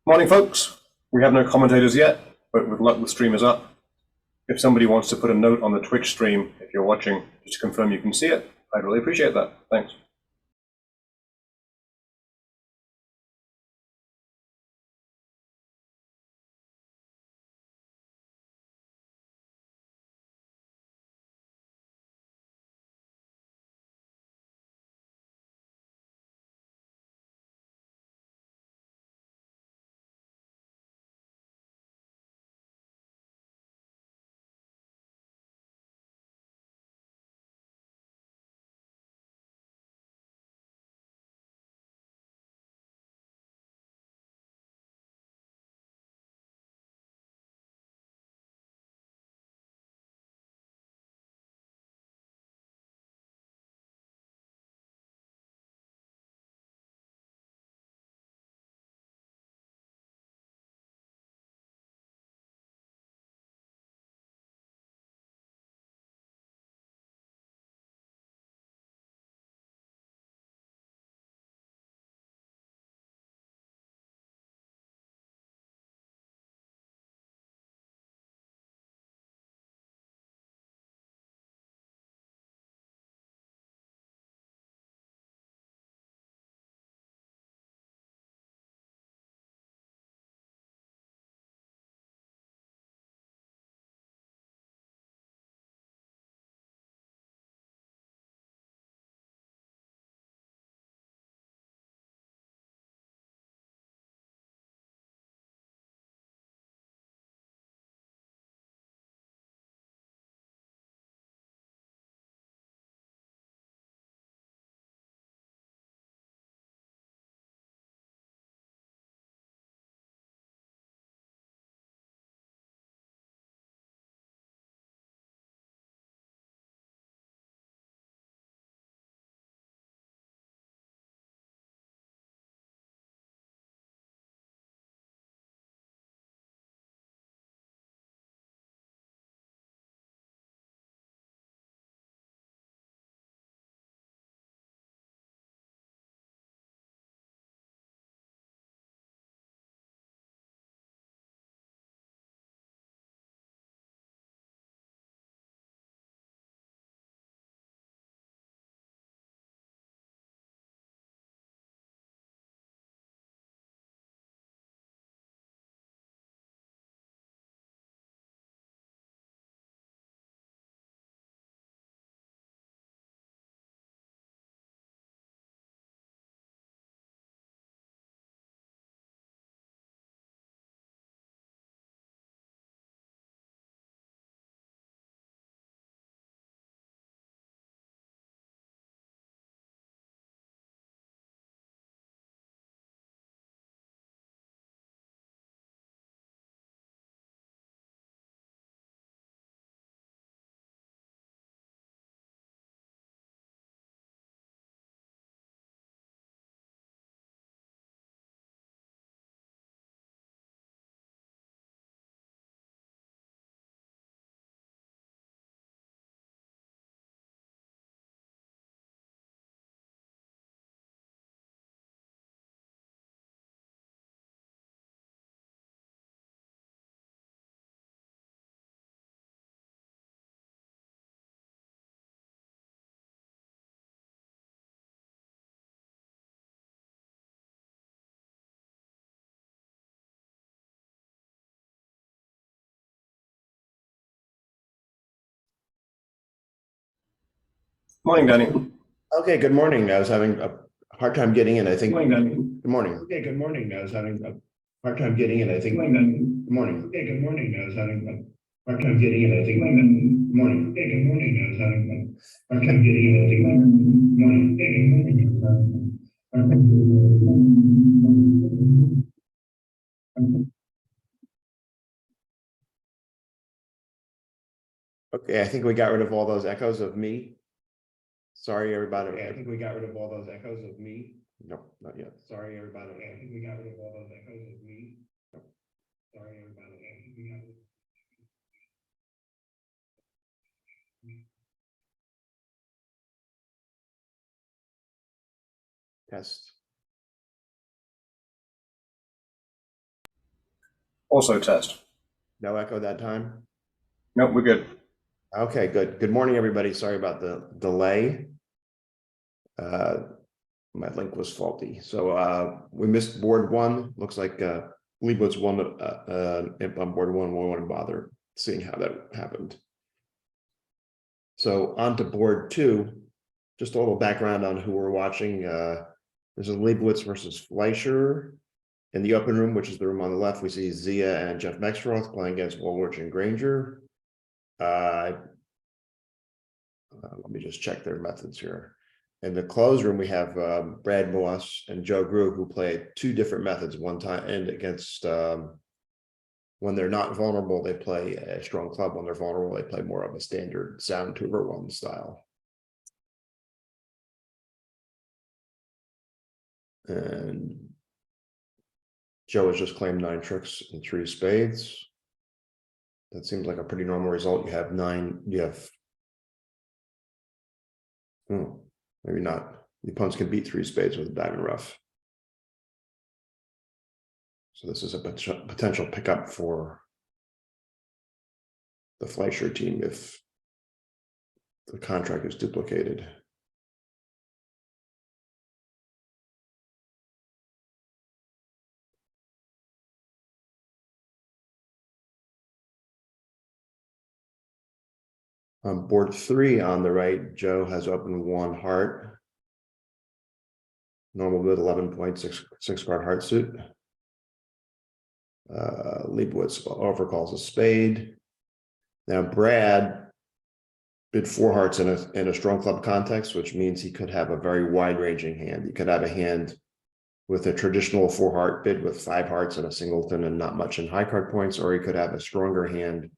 Morning, folks. We have no commentators yet, but with luck, the stream is up. If somebody wants to put a note on the Twitch stream, if you're watching, just to confirm you can see it, I'd really appreciate that. Thanks. Morning, Danny. Okay, good morning. I was having a hard time getting in, I think. Morning, Danny. Good morning. Okay, good morning. I was having a hard time getting in, I think. Good morning. Okay, good morning. I was having a hard time getting in, I think. Good morning. Okay, good morning. I was having a hard time getting in, I think. Good morning. Okay, good morning. I was having a hard time getting in. Okay, I think we got rid of all those echoes of me. Sorry, everybody. Okay, I think we got rid of all those echoes of me. No, not yet. Sorry, everybody. Okay, I think we got rid of all those echoes of me. No. Sorry, everybody. Okay, I think we got rid of test. Also test. No echo that time? Nope, we're good. Okay, good. Good morning, everybody. Sorry about the delay. My link was faulty. So we missed board one. Looks like Leibowitz won on board one. We want to bother seeing how that happened. So on to board two. Just a little background on who we're watching. This is Leibowitz versus Fleischer. In the open room, which is the room on the left, we see Zia and Jeff Maxroth playing against Woolrich and Granger. Let me just check their methods here. In the closed room, we have Brad Moss and Joe Grew, who play two different methods. One time and against when they're not vulnerable, they play a strong club. When they're vulnerable, they play more of a standard sound 2/1 style. And Joe has just claimed 9 tricks and 3 spades. That seems like a pretty normal result. You have 9, you have maybe not. The opponents can beat 3 spades with a diamond rough. So this is a potential pickup for the Fleischer team if the contract is duplicated. On board 3 on the right, Joe has opened 1 heart. Normal bid 11.6 card heart suit. Leibowitz overcalls a spade. Now Brad bid 4 hearts in a strong club context, which means he could have a very wide-ranging hand. He could have a hand with a traditional 4 heart bid with 5 hearts and a singleton and not much in high card points, or he could have a stronger hand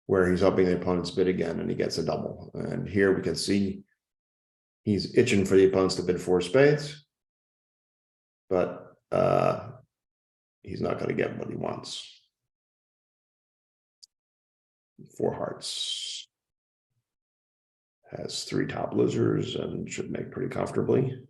where he's hoping the opponent's bid again and he gets a double. And here we can see he's itching for the opponents to bid 4 spades, but he's not going to get what he wants. 4 hearts. Has 3 top losers and should make pretty comfortably.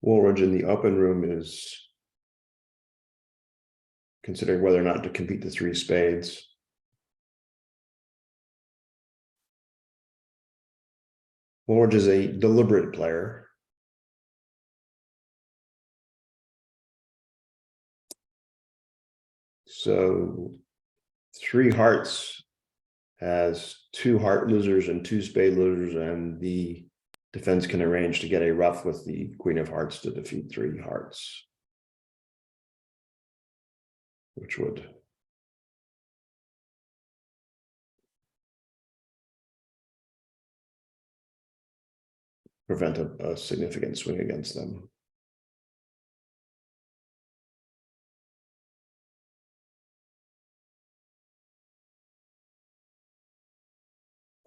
Woolridge in the open room is considering whether or not to compete the 3 spades. Woolridge is a deliberate player. So 3 hearts has 2 heart losers and 2 spade losers, and the defense can arrange to get a rough with the queen of hearts to defeat 3 hearts, which would prevent a significant swing against them.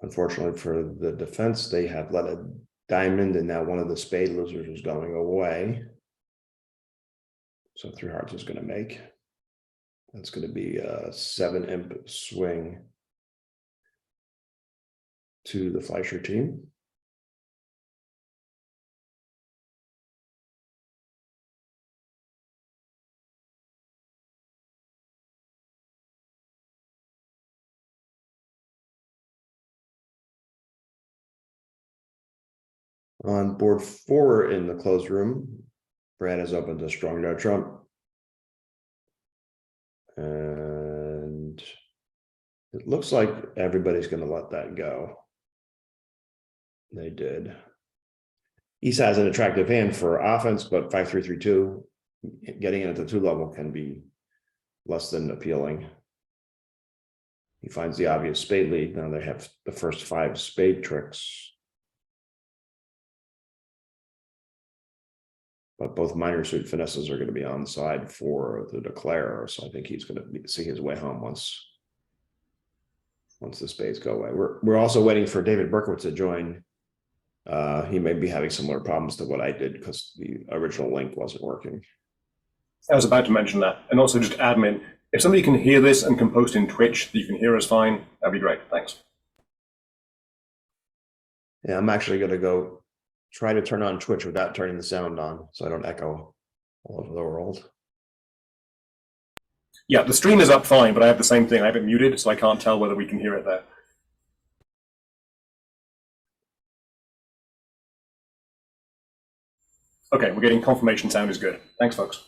Unfortunately for the defense, they have let a diamond, and now one of the spade losers is going away. So 3 hearts is going to make. That's going to be a 7 imp swing to the Fleischer team. On board 4 in the closed room, Brad has opened a strong no trump. And it looks like everybody's going to let that go. They did. Isa has an attractive hand for offense, but 5-3-3-2, getting in at the 2 level can be less than appealing. He finds the obvious spade lead. Now they have the first 5 spade tricks. But both minor suit finesses are going to be on the side for the declare, so I think he's going to see his way home once the spades go away. We're also waiting for David Berkowitz to join. He may be having similar problems to what I did because the original link wasn't working. I was about to mention that, and also just admin. If somebody can hear this and can post in Twitch that you can hear us fine, that'd be great. Thanks. Yeah, I'm actually going to go try to turn on Twitch without turning the sound on, so I don't echo all over the world. Yeah, the stream is up fine, but I have the same thing. I have it muted, so I can't tell whether we can hear it there. Okay, we're getting confirmation sound is good. Thanks, folks.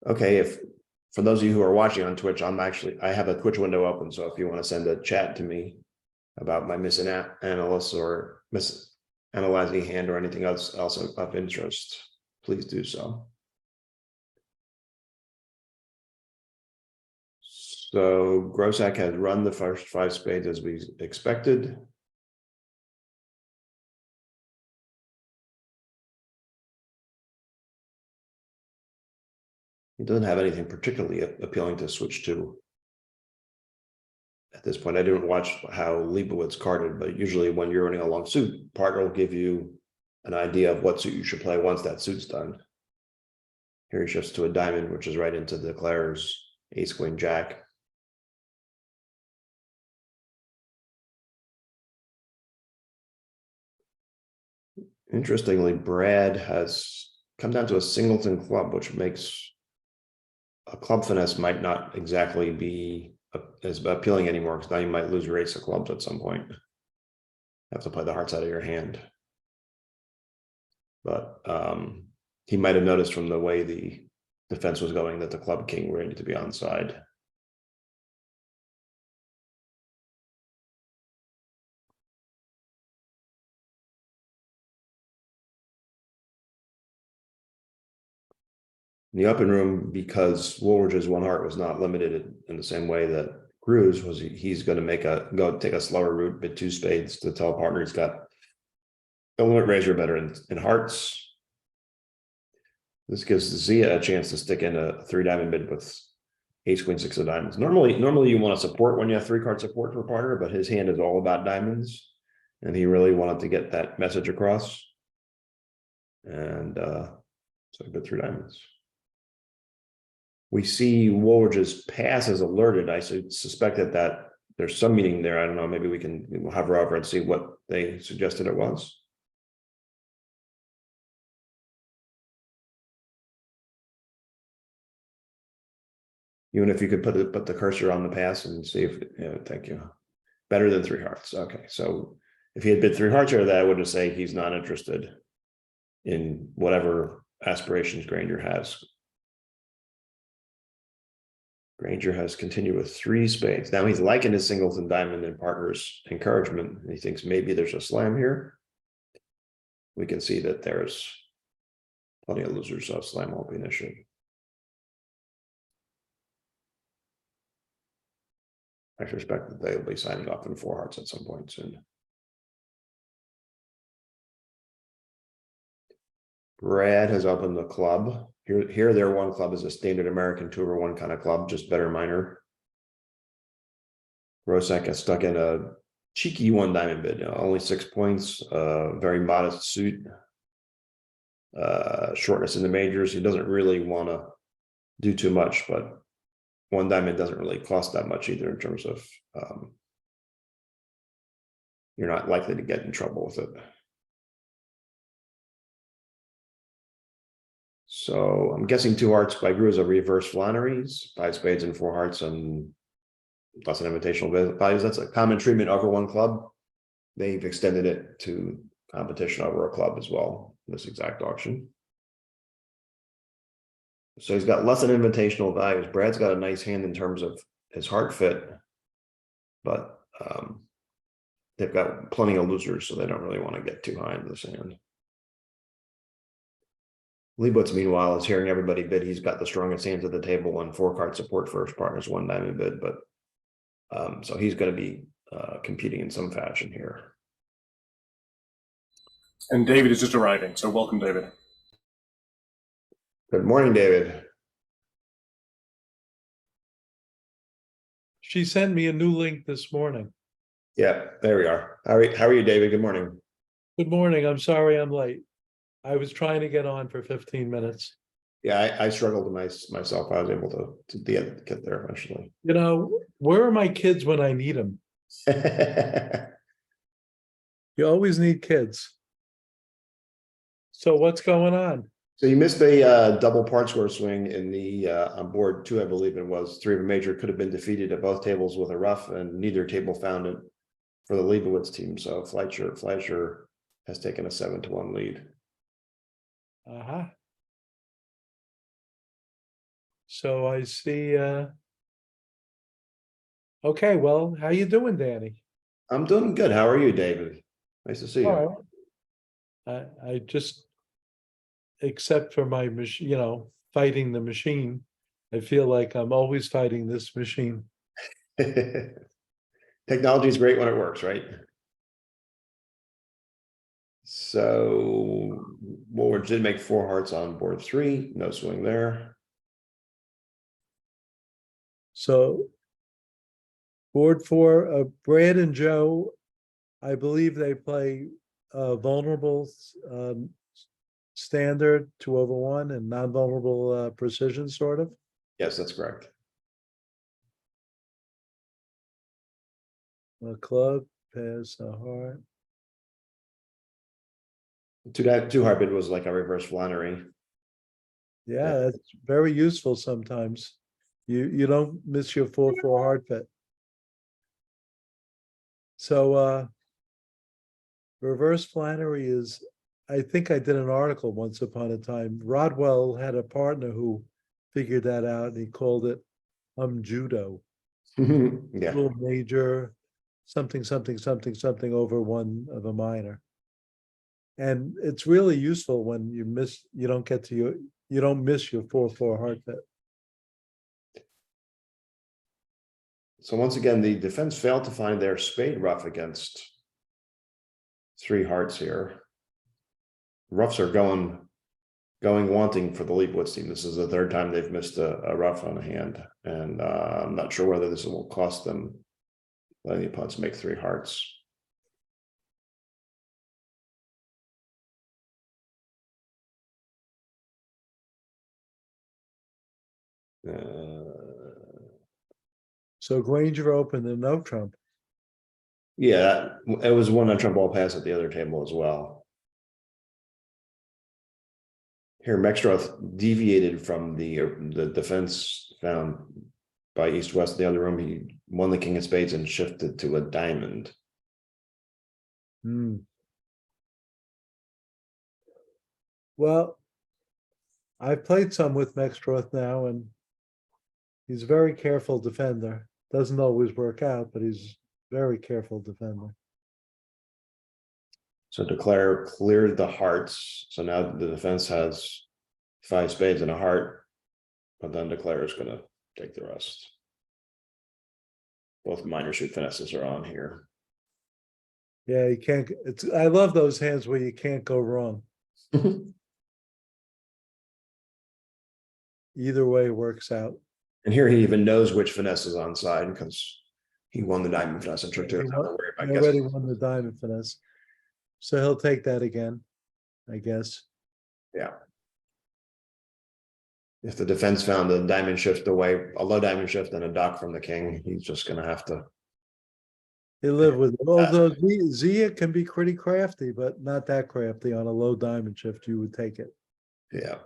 Okay, if for those of you who are watching on Twitch, I have a Twitch window open, so if you want to send a chat to me about my misanalysis or misanalyzing hand or anything else of interest, please do so. So Grossack has run the first 5 spades as we expected. He doesn't have anything particularly appealing to switch to. At this point, I didn't watch how Leibowitz carded, but usually when you're running a long suit, partner will give you an idea of what suit you should play once that suit's done. Here he shifts to a diamond, which is right into the declares ace, queen, jack. Interestingly, Brad has come down to a singleton club, which makes a club finesse might not exactly be as appealing anymore, because now you might lose your ace of clubs at some point. Have to play the hearts out of your hand. But he might have noticed from the way the defense was going that the club king were ready to be onside. In the open room, because Woolridge's one heart was not limited in the same way that Cruz was, he's going to take a slower route, bid 2 spades to tell a partner he's got a limit raiser better in hearts. This gives Zia a chance to stick in a 3 diamond bid with ace, queen, 6 of diamonds. Normally you want to support when you have 3 card support for a partner, but his hand is all about diamonds, and he really wanted to get that message across. And so he bid 3 diamonds. We see Woolridge's pass is alerted. I suspected that there's some meaning there. I don't know. Maybe we'll hover over and see what they suggested it was. Even if you could put the cursor on the pass and see if, yeah, thank you. Better than 3 hearts. Okay, so if he had bid 3 hearts or that, I would just say he's not interested in whatever aspirations Granger has. Granger has continued with 3 spades. Now he's liking his singleton diamond and partner's encouragement. He thinks maybe there's a slam here. We can see that there's plenty of losers, so slam won't be an issue. I suspect that they'll be signing off in 4 hearts at some point soon. Brad has opened the club. Here their 1 club is a standard American 2/1 kind of club, just better minor. Grossack has stuck in a cheeky 1 diamond bid, only 6 points, very modest suit. Shortness in the majors. He doesn't really want to do too much, but 1 diamond doesn't really cost that much either in terms of you're not likely to get in trouble with it. So I'm guessing 2 hearts by Grew is a reverse Flannery's, 5 spades and 4 hearts and plus an invitational values. That's a common treatment over 1 club. They've extended it to competition over a club as well, this exact auction. So he's got less than invitational values. Brad's got a nice hand in terms of his heart fit, but they've got plenty of losers, so they don't really want to get too high into the sand. Leibowitz, meanwhile, is hearing everybody bid. He's got the strongest hands at the table and 4 card support for his partner's 1 diamond bid, but so he's going to be competing in some fashion here. And David is just arriving, so welcome, David. Good morning, David. She sent me a new link this morning. Yeah, there we are. How are you, David? Good morning. Good morning. I'm sorry I'm late. I was trying to get on for 15 minutes. Yeah, I struggled to myself. I was able to get there eventually. You know, where are my kids when I need them? You always need kids. So what's going on? So you missed a double part score swing in the on board two, I believe it was. Three of a major could have been defeated at both tables with a rough, and neither table found it for the Leibowitz team. So Fleischer has taken a 7-1 lead. Uh-huh. So I see, okay, well, how you doing, Danny? I'm doing good. How are you, David? Nice to see you. All right. I just, except for my machine, fighting the machine, I feel like I'm always fighting this machine. Technology is great when it works, right? So Woolward did make 4 hearts on board 3, no swing there. So board 4, Brad and Joe, I believe they play vulnerable standard 2/1 and non-vulnerable precision, sort of. Yes, that's correct. A club, pass, a heart. Two hard bid was like a reverse Flannery. Yeah, that's very useful sometimes. You don't miss your 4/4 hard fit. So reverse Flannery is, I think I did an article once upon a time. Rodwell had a partner who figured that out, and he called it judo. Yeah. Little major, something over one of a minor. And it's really useful when you don't miss your 4/4 hard fit. So once again, the defense failed to find their spade rough against 3 hearts here. Roughs are going wanting for the Leibowitz team. This is the 3rd time they've missed a rough on a hand, and I'm not sure whether this will cost them letting the opponents make 3 hearts. So Granger opened the no trump. Yeah, it was one on trump ball pass at the other table as well. Here, Mextroth deviated from the defense found by east-west in the other room. He won the king of spades and shifted to a diamond. Well, I've played some with Mextroth now, and he's a very careful defender. Doesn't always work out, but he's very careful defender. So Declare cleared the hearts. So now the defense has 5 spades and a heart, but then Declare is going to take the rest. Both minor suit finesses are on here. Yeah, you can't. I love those hands where you can't go wrong. Either way works out. And here he even knows which finesse is on side because he won the diamond finesse and trick to He it. already won the diamond finesse. So he'll take that again, I guess. Yeah. If the defense found a diamond shift away, a low diamond shift and a dock from the king, he's just going to have to. He live with it. Although Zia can be pretty crafty, but not that crafty. On a low diamond shift, you would take it. Yeah.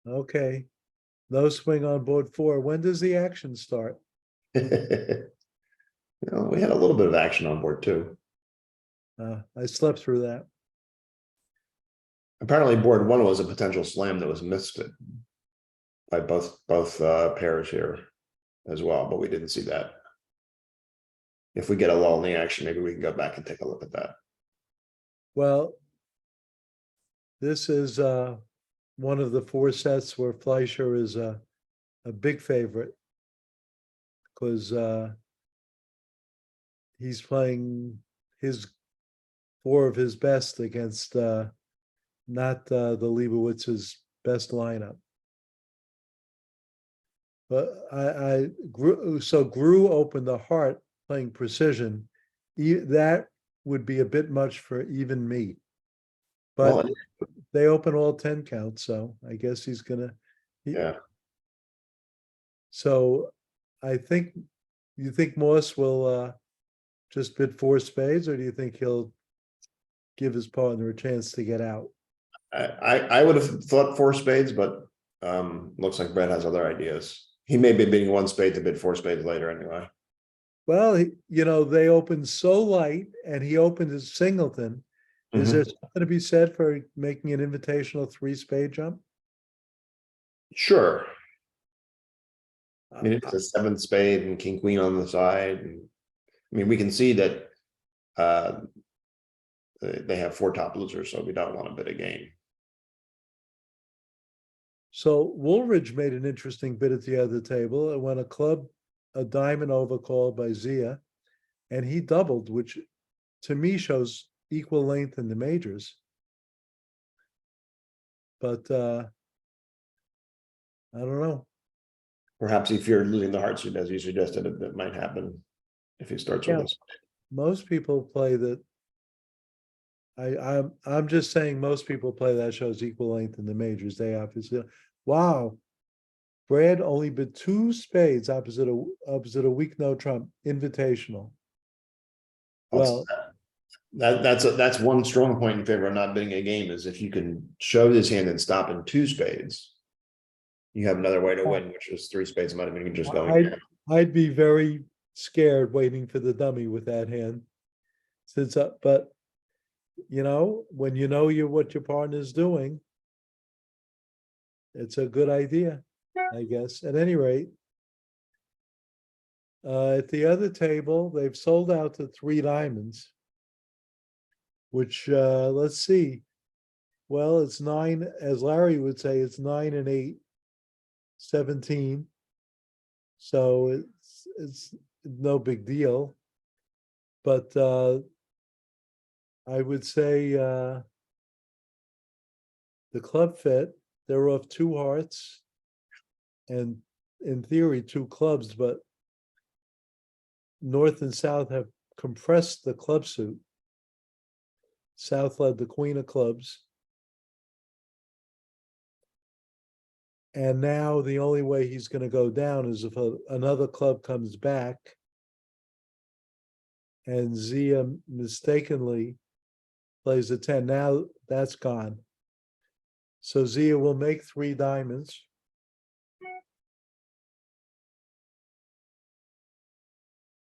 Okay. No swing on board 4. When does the action start? We had a little bit of action on board too. I slept through that. Apparently board 1 was a potential slam that was missed by both pairs here as well, but we didn't see that. If we get a lull in the action, maybe we can go back and take a look at that. Well, this is one of the 4 sets where Fleischer is a big favorite, because he's playing his 4 of his best against not the Leibowitz's best lineup. But I grew, so Grew opened the heart playing precision. That would be a bit much for even me. But Well, they open all 10 counts, so I guess he's gonna. yeah, So I think, you think Moss will just bid 4 spades, or do you think he'll give his partner a chance to get out? I would have thought 4 spades, but looks like Brett has other ideas. He may be bidding 1 spade to bid 4 spades later anyway. Well, they opened so light and he opened his singleton. Is there something to be said for making an invitational 3-spade jump? Sure. I mean, Uh, it's a 7th spade and king queen on the side. And, I mean, we can see that they have 4 top losers, so we don't want to bid a game. So Woolridge made an interesting bid at the other table. It went a diamond overcall by Zia, and he doubled, which to me shows equal length in the majors. But I don't know. Perhaps he feared losing the heart suit, as you suggested, that might happen if he starts with Yeah. this. Most people play that. I'm just saying most people play that shows equal length in the majors. They obviously, wow. Brad only bid 2 spades opposite a weak no trump invitational. Well, That's one strong point in favor of not bidding a game, is if you can show this hand and stop in 2 spades, you have another way to win, which is 3 spades might have been just going down. I'd be very scared waiting for the dummy with that hand. But when you know what your partner's doing, it's a good idea, I guess. At any rate, at the other table, they've sold out to 3 diamonds, which let's see. Well, it's 9, as Larry would say, it's 9 and 8, 17. So it's no big deal. But I would say the club fit, they're off 2 hearts and in theory 2 clubs, but North and South have compressed the club suit. South led the queen of clubs. And now the only way he's going to go down is if another club comes back and Zia mistakenly plays a 10. Now that's gone. So Zia will make 3 diamonds.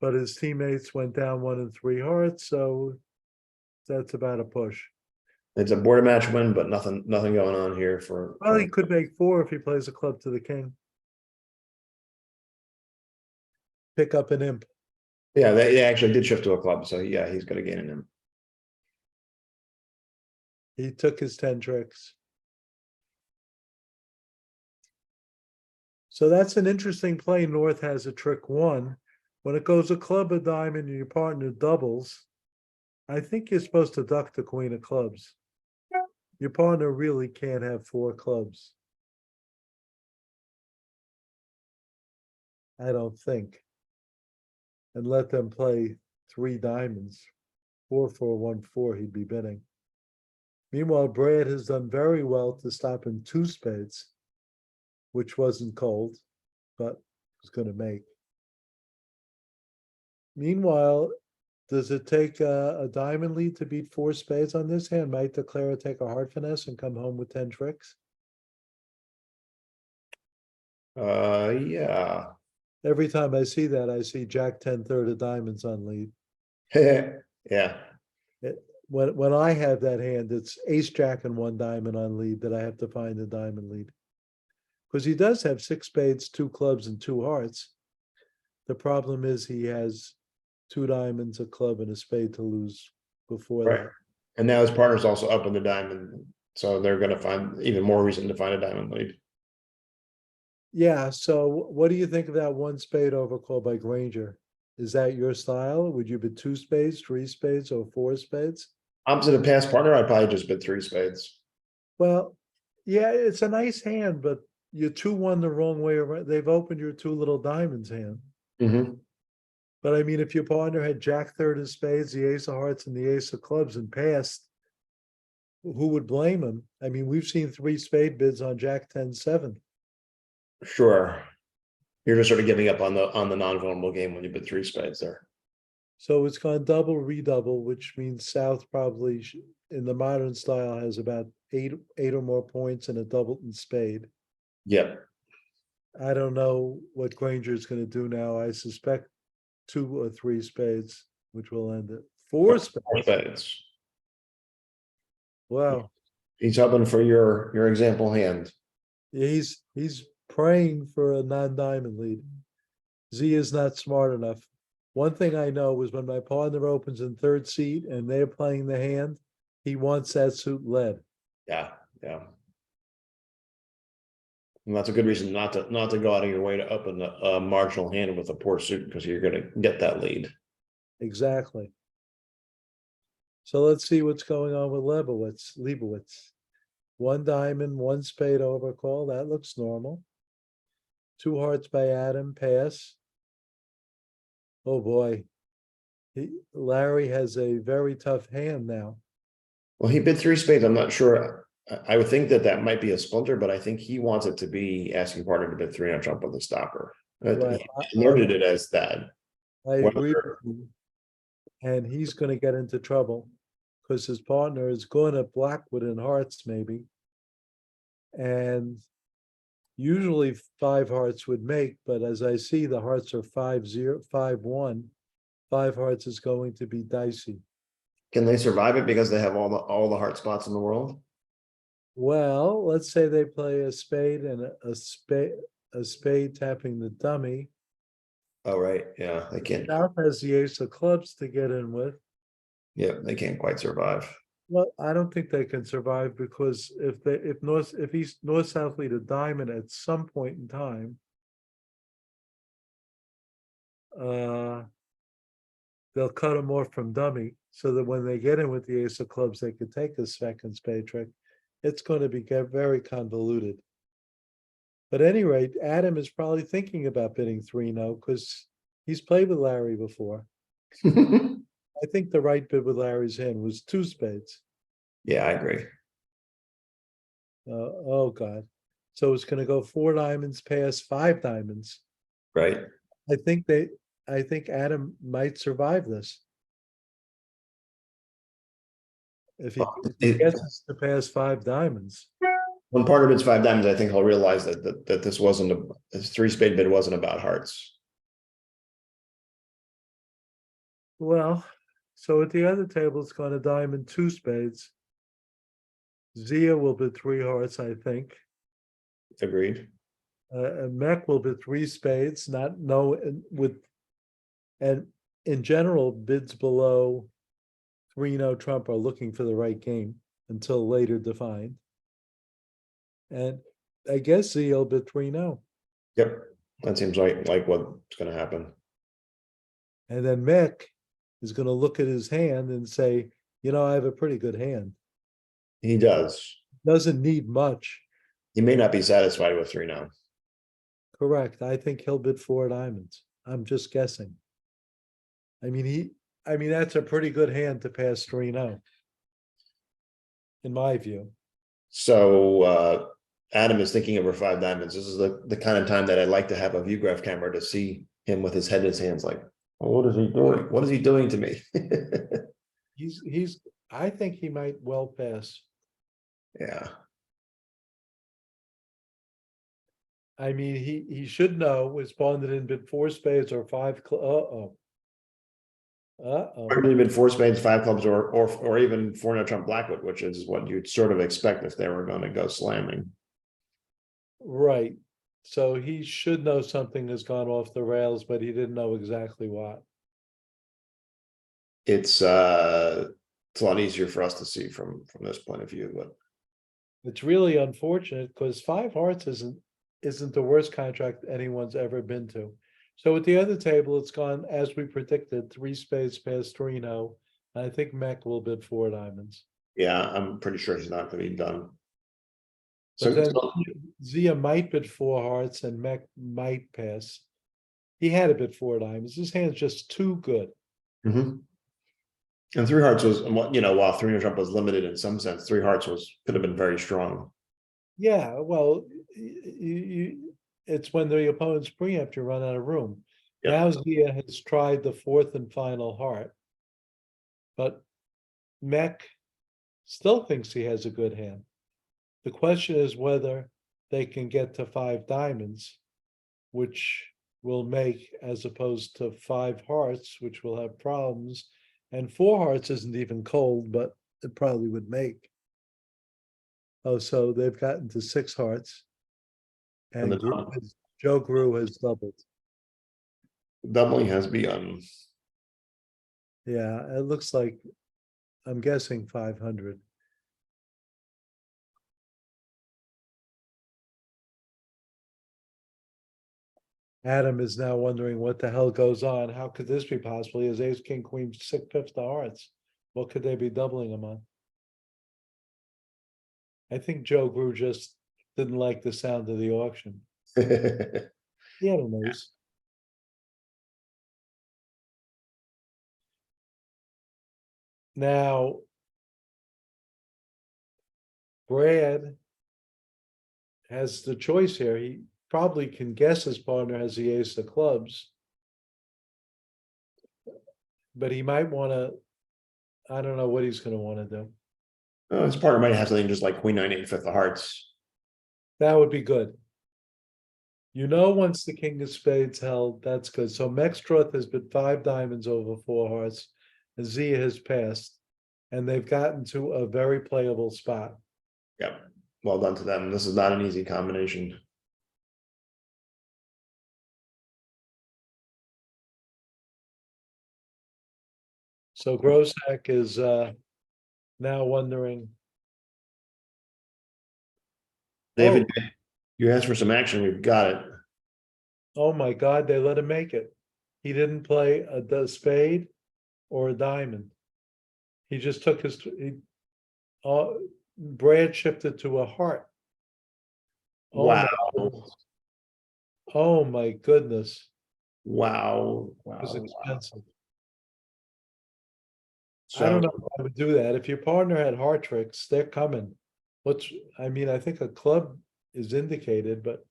But his teammates went down 1 and 3 hearts, so that's about a push. It's a border match win, but nothing going on here for. Well, he could make 4 if he plays a club to the king. Pick up an imp. Yeah, they actually did shift to a club, so yeah, he's going to gain an imp. He took his 10 tricks. So that's an interesting play. North has a trick 1. When it goes a club, a diamond, and your partner doubles, I think you're supposed to duck the queen of clubs. Your partner really can't have 4 clubs. I don't think. And let them play 3 diamonds. 4, 4, 1, 4, he'd be bidding. Meanwhile, Brad has done very well to stop in 2 spades, which wasn't cold, but was going to make. Meanwhile, does it take a diamond lead to beat 4 spades on this hand? Might Declara take a heart finesse and come home with 10 tricks? Yeah. Every time I see that, I see Jack 10 third of diamonds on lead. Yeah. When I have that hand, it's ace Jack and 1 diamond on lead that I have to find the diamond lead. Because he does have 6 spades, 2 clubs, and 2 hearts. The problem is he has 2 diamonds, a club, and a spade to lose before Right. that. And now his partner's also up in the diamond, so they're going to find even more reason to find a diamond lead. Yeah, so what do you think of that 1 spade overcall by Granger? Is that your style? Would you bid 2 spades, 3 spades, or 4 spades? Opposite a past partner, I'd probably just bid 3 spades. Well, yeah, it's a nice hand, but you're 2-1 the wrong way around. They've opened your two little diamonds hand. Mhm. But I mean, if your partner had Jack third of spades, the ace of hearts, and the ace of clubs and passed, who would blame him? I mean, we've seen 3 spade bids on Jack 10-7. Sure. You're just sort of giving up on the non-vulnerable game when you put 3 spades there. So it's gone double, redouble, which means South probably in the modern style has about eight or more points and a Doubleton spade. Yep. I don't know what Granger is going to do now. I suspect 2 or 3 spades, which will end it. 4 spades. 4 spades. Wow. He's hoping for your example hand. Yeah, he's praying for a non-diamond lead. Z is not smart enough. One thing I know is when my partner opens in third seat and they're playing the hand, he wants that suit led. Yeah, yeah. And that's a good reason not to go out of your way to open a marginal hand with a poor suit, because you're going to get that lead. Exactly. So let's see what's going on with Leibowitz. 1 diamond, 1 spade overcall. That looks normal. 2 hearts by Adam, pass. Oh boy. Larry has a very tough hand now. Well, he bid 3 spades. I'm not sure. I would think that might be a splinter, but I think he wants it to be asking partner to bid 3 on trump with a stopper. Right. He noted it as that. I agree with you. And he's going to get into trouble because his partner is going to Blackwood in hearts, maybe. And usually 5 hearts would make, but as I see, the hearts are 5-0, 5-1. 5 hearts is going to be dicey. Can they survive it because they have all the heart spots in the world? Well, let's say they play a spade and a spade tapping the dummy. Oh, right. Yeah, they can't. South has the ace of clubs to get in with. Yeah, they can't quite survive. Well, I don't think they can survive because if he's north south lead a diamond at some point in time, they'll cut him off from dummy so that when they get in with the ace of clubs, they could take a second spade trick. It's going to be very convoluted. But at any rate, Adam is probably thinking about bidding 3-0 because he's played with Larry before. I think the right bid with Larry's hand was 2 spades. Yeah, I agree. Oh God. So it's going to go 4 diamonds past 5 diamonds. Right. I think Adam might survive this. If he gets us to pass 5 diamonds. When partner bids 5 diamonds, I think he'll realize that this wasn't his 3 spade bid wasn't about hearts. Well, so at the other table, it's going to diamond 2 spades. Zia will bid 3 hearts, I think. Agreed. Mech will bid 3 spades, and in general, bids below 3-0 trump are looking for the right game until later defined. And I guess Zia will bid 3-0. Yep. That seems like what's going to happen. And then Mech is going to look at his hand and say, I have a pretty good hand. He does. Doesn't need much. He may not be satisfied with 3-0. Correct. I think he'll bid 4 diamonds. I'm just guessing. I mean, that's a pretty good hand to pass 3-0. In my view. So Adam is thinking over 5 diamonds. This is the kind of time that I'd like to have a VUGRAPH camera to see him with his head in his hands like, oh, what is he doing? What is he doing to me? I think he might well pass. Yeah. I mean, he should know his pawn didn't bid 4 spades or 5. Or even 4 spades, 5 clubs, or even 4-0 trump Blackwood, which is what you'd sort of expect if they were going to go slamming. Right. So he should know something has gone off the rails, but he didn't know exactly what. It's a lot easier for us to see from this point of view, but it's really unfortunate because 5 hearts isn't the worst contract anyone's ever been to. So at the other table, it's gone as we predicted, 3 spades past 3-0. I think Mech will bid 4 diamonds. yeah, I'm pretty sure he's not going to be done. But So Zia might bet four hearts and Mech might pass. He had a bit four diamonds. His hand's just too good. Mhm. And three hearts was, while 300 trump was limited in some sense, three hearts could have been very strong. Yeah, well, it's when the opponent's preempt, you run out of room. Yep. Now Zia has tried the fourth and final heart. But Mech still thinks he has a good hand. The question is whether they can get to five diamonds, which will make, as opposed to five hearts, which will have problems. And four hearts isn't even cold, but it probably would make. Oh, so they've gotten to six hearts. And Joe Grew has doubled. Doubling has begun. Yeah, it looks like, I'm guessing 500. Adam is now wondering what the hell goes on. How could this be possible? He has ace, king, queen, six, fifth of hearts. What could they be doubling him on? I think Joe Grew just didn't like the sound of the auction. He had a nose. Now, Brad has the choice here. He probably can guess his partner has the ace of clubs. But he might want to, I don't know what he's going to want to do. His partner might have something just like queen, nine, eight, fifth of hearts. That would be good. Once the king of spades held, that's good. So Mextroth has been five diamonds over four hearts, and Zia has passed, and they've gotten to a very playable spot. Yep. Well done to them. This is not an easy combination. So Grossack is now wondering. David, you asked for some action. We've got it. Oh my God, they let him make it. He didn't play a spade or a diamond. He just took his, Brad shifted to a heart. Oh Wow. my goodness. Oh my goodness. Wow. It was expensive. So, I don't know if I would do that. If your partner had heart tricks, they're coming. I think a club is indicated, but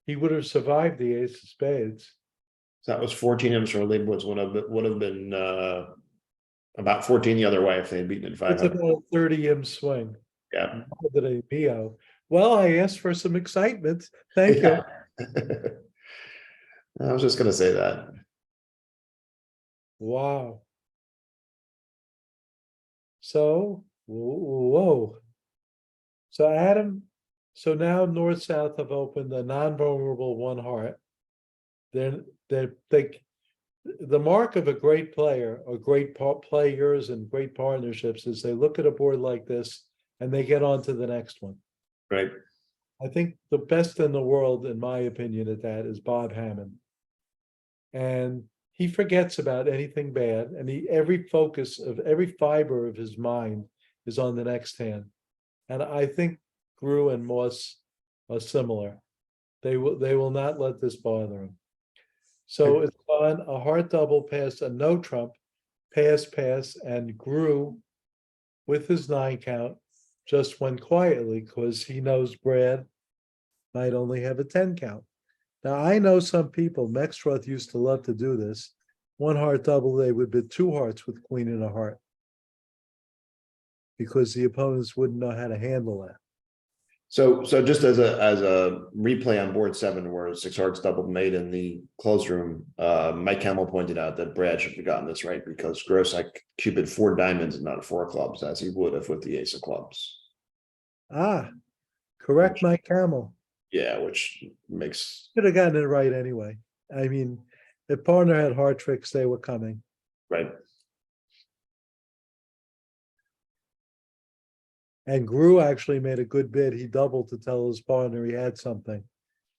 he would have survived the ace of spades. that was 14 M's for Leibowitz would have been about 14 the other way if they had beaten in It's 500. about a 30 swing. Yeah. Well, I asked for some excitement. Thank you. I was just going to say that. Wow. So, whoa. So Adam, so now North South have opened a non-vulnerable one heart. The mark of a great player or great players and great partnerships is they look at a board like this and they get on to the next one. Right. I think the best in the world, in my opinion, at that is Bob Hammond. And he forgets about anything bad, and every focus of every fiber of his mind is on the next hand. And I think Grew and Moss are similar. They will not let this bother him. So it's on a heart double pass, a no trump, pass, and Grew with his 9 count just went quietly because he knows Brad might only have a 10 count. Now I know some people, Mextroth used to love to do this. One heart double, they would bid two hearts with queen and a heart, because the opponents wouldn't know how to handle that. So just as a replay on board 7 where 6 hearts doubled made in the closed room, Mike Hamill pointed out that Brad should have gotten this right because Grossack cubed 4 diamonds and not 4 clubs, as he would have with the ace of clubs. Ah, correct, Mike Hamill. Yeah, which makes Could have gotten it right anyway. I mean, if partner had heart tricks, they were coming. right. And Grew actually made a good bid. He doubled to tell his partner he had something.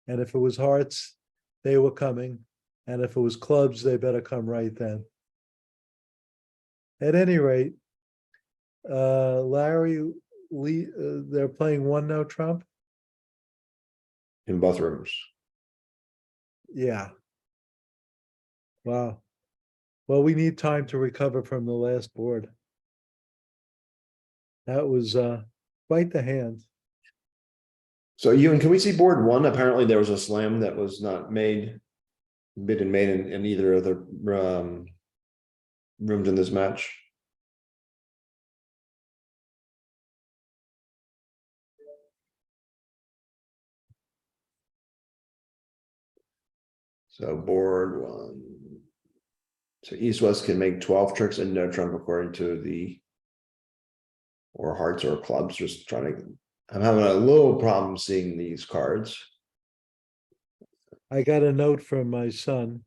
And if it was hearts, they were coming. And if it was clubs, they better come right then. At any rate, Larry Lee, they're playing one no trump. in both rooms. Yeah. Wow. Well, we need time to recover from the last board. That was quite the hand. So Ewan, can we see board one? Apparently there was a slam that was not made, been made in either of the rooms in this match. So board one. So East West can make 12 tricks and no trump according to the, or hearts or clubs, just trying to, I'm having a little problem seeing these cards. I got a note from my son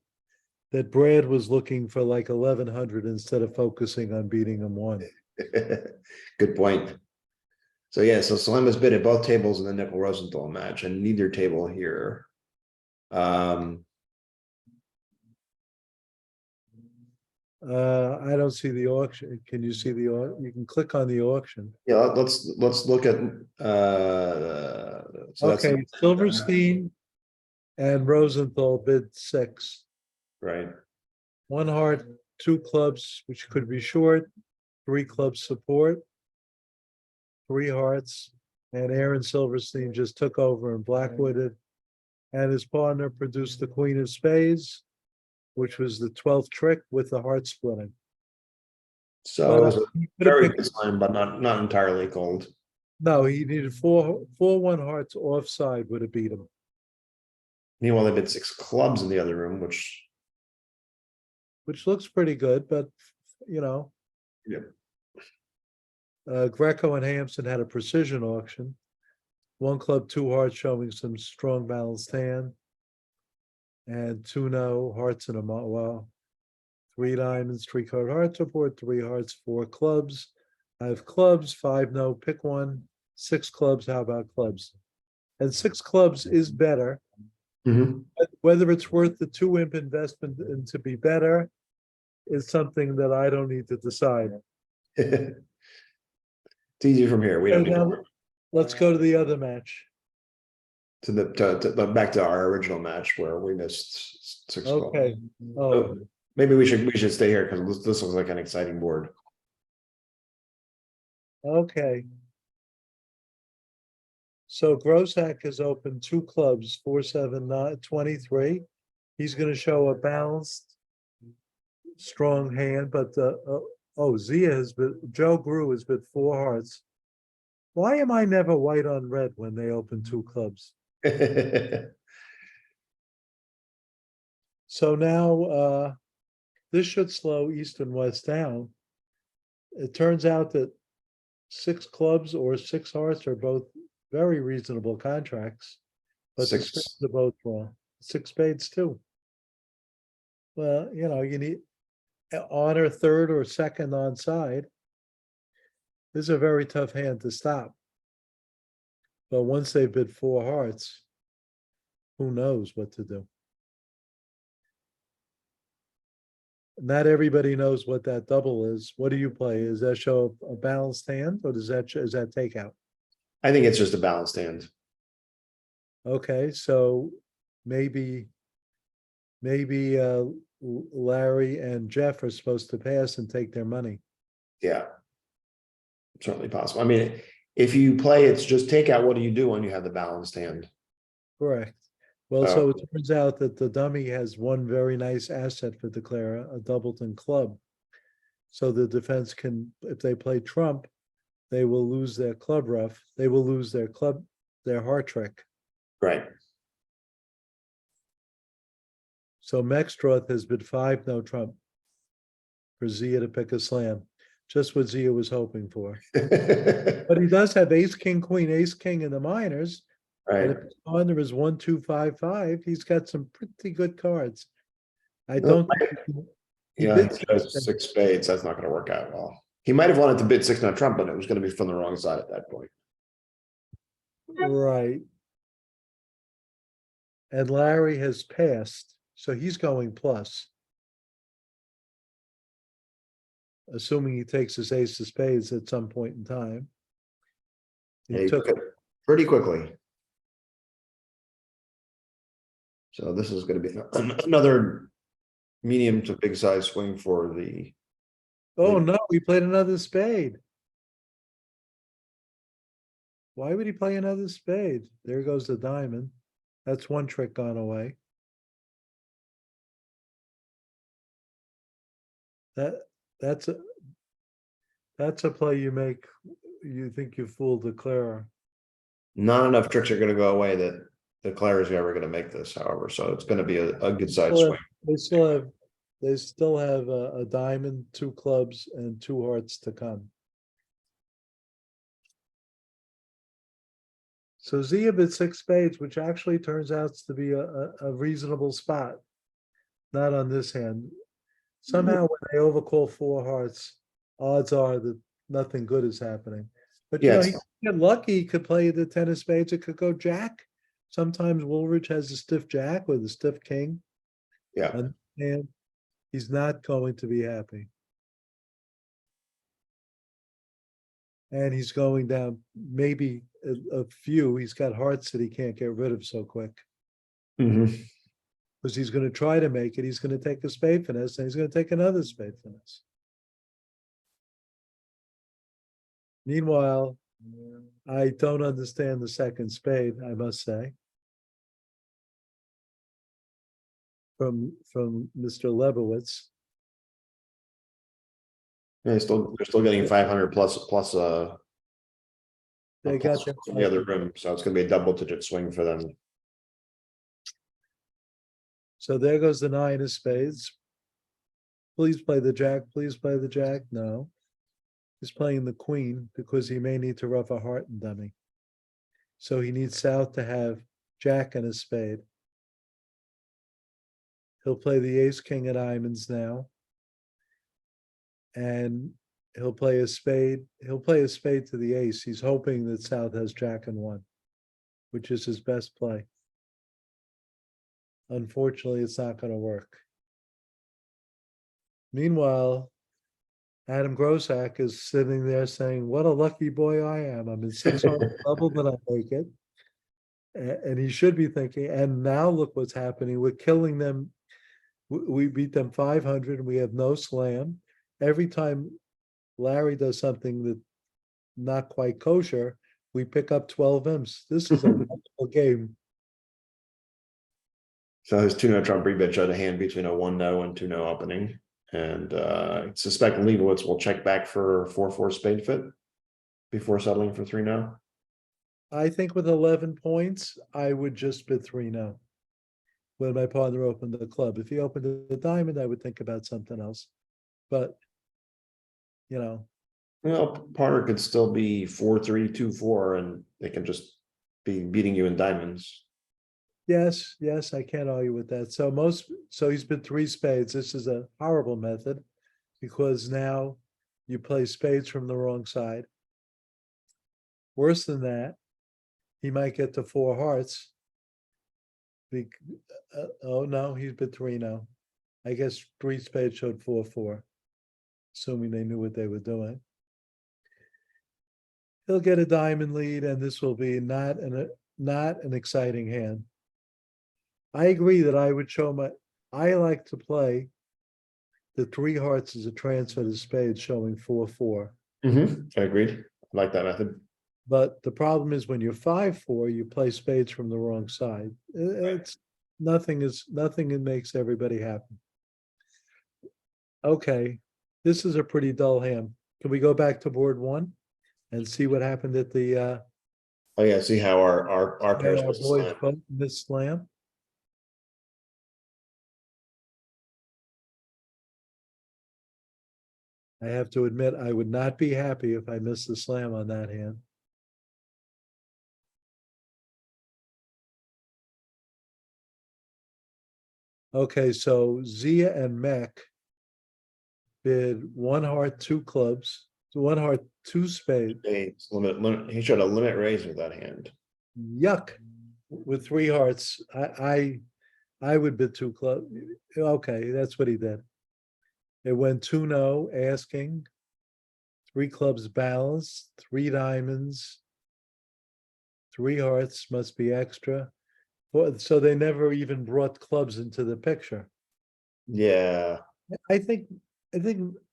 that Brad was looking for like 1100 instead of focusing on beating him one. Good point. So yeah, so Slam has been at both tables in the Nickel Rosenthal match and neither table here. I don't see the auction. Can you see the you can click on the auction. Yeah, let's look at so that's Okay, Silverstein and Rosenthal bid 6. right. 1 heart, 2 clubs, which could be short, 3 clubs support, 3 hearts, and Aaron Silverstein just took over and blackwooded, and his partner produced the Queen of Spades, which was the 12th trick with the heart splitting. So it was a He could have very picked- good slam, but not entirely cold. No, he needed 4 1 hearts offside would have beat him. Meanwhile, they bid 6 clubs in the other room, which Looks pretty good, but you know. Yeah. Greco and Hampson had a precision auction. 1 club, 2 hearts showing some strong balanced hand. And 2 no hearts in a well. 3 diamonds, 3 card heart support, 3 hearts, 4 clubs. I have clubs, 5 no, pick one. 6 clubs, how about clubs? And 6 clubs is better. Whether it's worth the 2 imp investment and to be better is something that I don't need to decide. it's easy from here. We don't need to Let's go to the other match. back to our original match where we missed 6 clubs. Okay. Oh, Maybe we should stay here because this looks like an exciting board. okay. So Grossack has opened 2 clubs, 4, 7, 9, 23. He's going to show a balanced, strong hand, but Zia has been, Joe Grew has been 4 hearts. Why am I never white on red when they open 2 clubs? So now this should slow East and West down. It turns out that 6 clubs or 6 hearts are both very reasonable contracts, but the 6. spades are both wrong. 6 spades too. Well, you know, you need honor third or second on side. This is a very tough hand to stop. But once they bid 4 hearts, who knows what to do? Not everybody knows what that double is. What do you play? Does that show a balanced hand or is that takeout? I think it's just a balanced hand. Okay, so maybe Larry and Jeff are supposed to pass and take their money. Yeah, certainly possible. I mean, if you play it's just takeout, what do you do when you have the balanced hand? Correct. Well, so it turns out that the dummy has one very nice asset for declare, a doubleton club. So the defense can, if they play trump, they will lose their club rough. They will lose their heart trick. Right. So Mextroth has bid 5 no trump for Zia to pick a slam. Just what Zia was hoping for. But he does have ace, king, queen, ace, king in the minors. Right. And if his partner is 1, 2, 5, 5, he's got some pretty good cards. I No, don't think he Yeah, bid he has 6 spades. That's not going to work out well. He might have wanted to bid 6 no trump, but it was going to be from the wrong side at that point. right. And Larry has passed, so he's going plus. Assuming he takes his ace of spades at some point in time. He took it pretty quickly. So this is gonna be another medium to big size swing for the, Oh, no, we played another spade. Why would he play another spade? There goes the diamond. That's one trick gone away. That's a play you make, you think you fooled the Clara. not enough tricks are gonna go away that the Claire is ever gonna make this, however, so it's gonna be a good side swing. They still have a diamond, two clubs, and two hearts to come. So Zia bid six spades, which actually turns out to be a reasonable spot. Not on this hand. Somehow when they overcall four hearts, odds are that nothing good is happening. But you know, Yes. he could get lucky, he could play the 10 of spades, it could go jack. Sometimes Woolridge has a stiff jack with a stiff king. Yeah, And he's not going to be happy. And he's going down maybe a few. He's got hearts that he can't get rid of so quick. Mhm. Because he's going to try to make it. He's going to take a spade finesse and he's going to take another spade finesse. Meanwhile, I don't understand the second spade, I must say. From Mr. Lebowitz. Yeah, they're still getting 500 plus They got plus from the other room, so it's gonna be a double digit swing for them. So there goes the 9 of spades. Please play the jack, please play the jack. No. He's playing the queen because he may need to ruff a heart and dummy. So he needs South to have jack and a spade. He'll play the ace, king of diamonds now. And he'll play a spade. He'll play a spade to the ace. He's hoping that South has jack and 1, which is his best play. Unfortunately, it's not going to work. Meanwhile, Adam Grossack is sitting there saying, what a lucky boy I am. I'm in 600 level, but I make it. And he should be thinking, and now look what's happening. We're killing them. We beat them 500 and we have no slam. Every time Larry does something that's not quite kosher, we pick up 12 imps. This is a wonderful game. So his 2-no Trump rebid showed a hand between a 1-no and 2-no opening. And I suspect Leibowitz will check back for 4-4 spade fit before settling for 3-no. I think with 11 points, I would just bid 3-no. When my partner opened the club. If he opened the diamond, I would think about something else. But, you know. Well, partner could still be 4-3, 2-4, and they can just be beating you in diamonds. Yes, I can't argue with that. So he's been 3 spades. This is a horrible method because now you play spades from the wrong side. Worse than that, he might get to 4 hearts. Oh no, he's been 3-no. I guess 3 spades showed 4-4, assuming they knew what they were doing. He'll get a diamond lead, and this will be not an exciting hand. I agree that I would show I like to play the 3 hearts as a transfer to spades showing 4-4. I agreed. I like that method. But the problem is when you're 5-4, you play spades from the wrong side. It's nothing that makes everybody happy. Okay, this is a pretty dull hand. Can we go back to board 1 and see what happened at the Oh yeah, see how our pairs our boys both missed slam? I have to admit, I would not be happy if I missed the slam on that hand. Okay, so Zia and Mech bid 1 heart, 2 clubs, 1 heart, 2 spades. Limit. He showed a limit raise with that hand. Yuck, with 3 hearts. I would bid 2 clubs. Okay, that's what he did. It went 2-no, asking. 3 clubs balanced, 3 diamonds. 3 hearts must be extra. So they never even brought clubs into the picture. Yeah, I think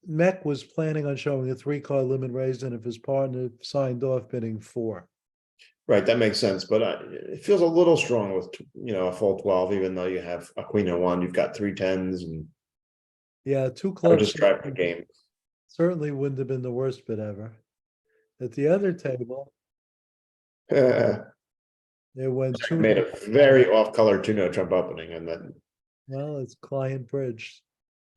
Mech was planning on showing a 3-card limit raised, and if his partner signed off bidding 4. right, that makes sense, but it feels a little strong with, a full 12, even though you have a queen and one, you've got 3 10s, and Yeah, 2 I would clubs just drive the game. certainly wouldn't have been the worst bid ever. At the other table, Made it went 2. a very off-color 2-note Trump opening, and then Well, it's client bridge.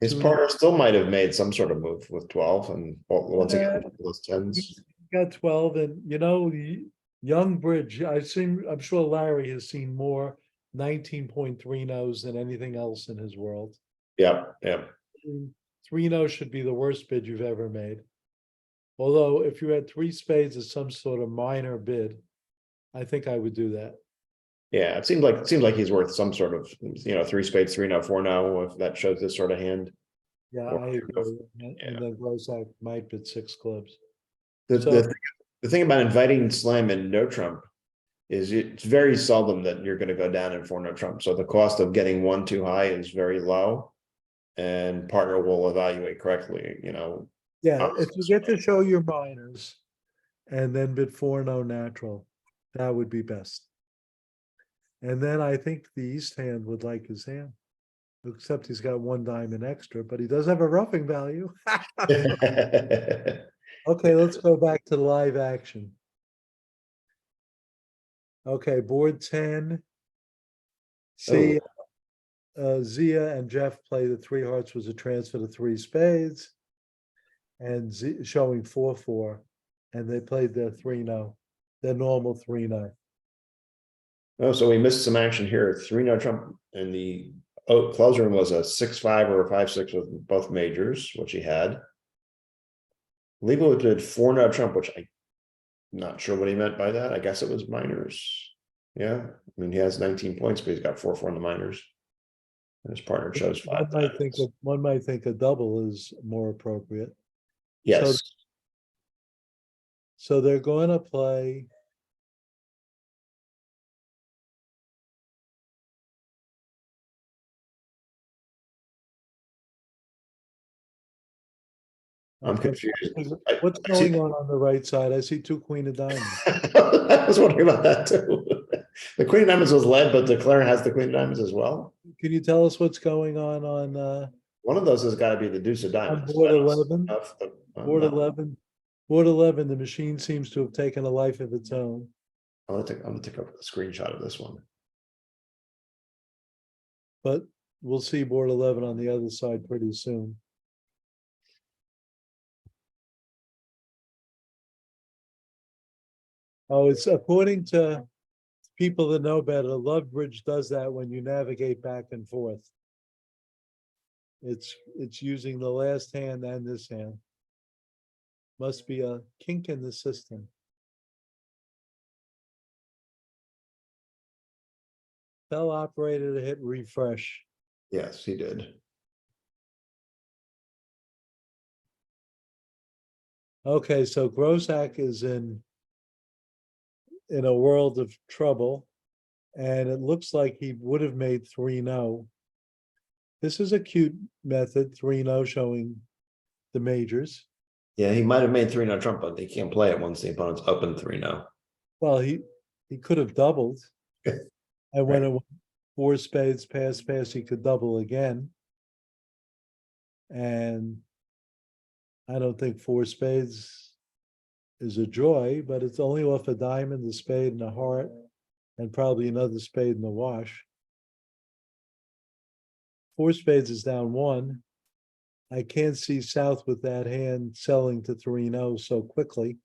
his 2 partner still might have made some sort of move with 12, and once again, those 10s. got 12, and the young bridge, I'm sure Larry has seen more 19.3 no's than anything else in his world. Yeah, yeah. 3 no's should be the worst bid you've ever made. Although if you had 3 spades as some sort of minor bid, I think I would do that. Yeah, it seems like he's worth some sort of, 3 spades, 3 no, 4 no, if that shows this sort of hand. Yeah, Or I two agree. of- And yeah. then Grossack might bid 6 clubs. The, So- the thing about inviting slam and no trump is it's very seldom that you're going to go down in 4 no trump. So the cost of getting 1 too high is very low, and partner will evaluate correctly. Yeah, if you get to show your minors and then bid 4 no natural, that would be best. And then I think the East hand would like his hand, except he's got 1 diamond extra, but he does have a roughing value. Okay, let's go back to live action. Okay, board 10. See, Zia and Jeff play the 3 hearts was a transfer to 3 spades. And showing 4-4, and they played their 3 no, their normal 3 no. Oh, so we missed some action here. 3 no trump, and the closer was a 6-5 or a 5-6 with both majors, which he had. Legal did 4 no trump, which I'm not sure what he meant by that. I guess it was minors. Yeah, I mean, he has 19 points, but he's got 4-4 in the minors. And his partner chose 5. One might think a double is more appropriate. Yes. So they're going to play. I'm Okay, confused. what's I see- going on the right side? I see 2 queen of diamonds. I was wondering about that too. The queen of diamonds was led, but the Claire has the queen of diamonds as well. Can you tell us what's going on One of those has got to be the deuce of diamonds. board 11? Board board 11? Board 11, the machine seems to have taken a life of its own. I'm gonna take a screenshot of this one. But we'll see board 11 on the other side pretty soon. Oh, it's according to people that know better, Love Bridge does that when you navigate back and forth. It's using the last hand and this hand. Must be a kink in the system. Tell operator to hit refresh. Yes, he did. Okay, so Grossack is in a world of trouble, and it looks like he would have made 3 no. This is a cute method, 3 no showing the majors. Yeah, he might have made 3 no trump, but they can't play it once the opponent's open 3 no. Well, he could have doubled. And when Right. it went 4 spades, pass, he could double again. And I don't think 4 spades is a joy, but it's only off a diamond, a spade, and a heart, and probably another spade in the wash. 4 spades is down 1. I can't see South with that hand selling to 3 no so quickly.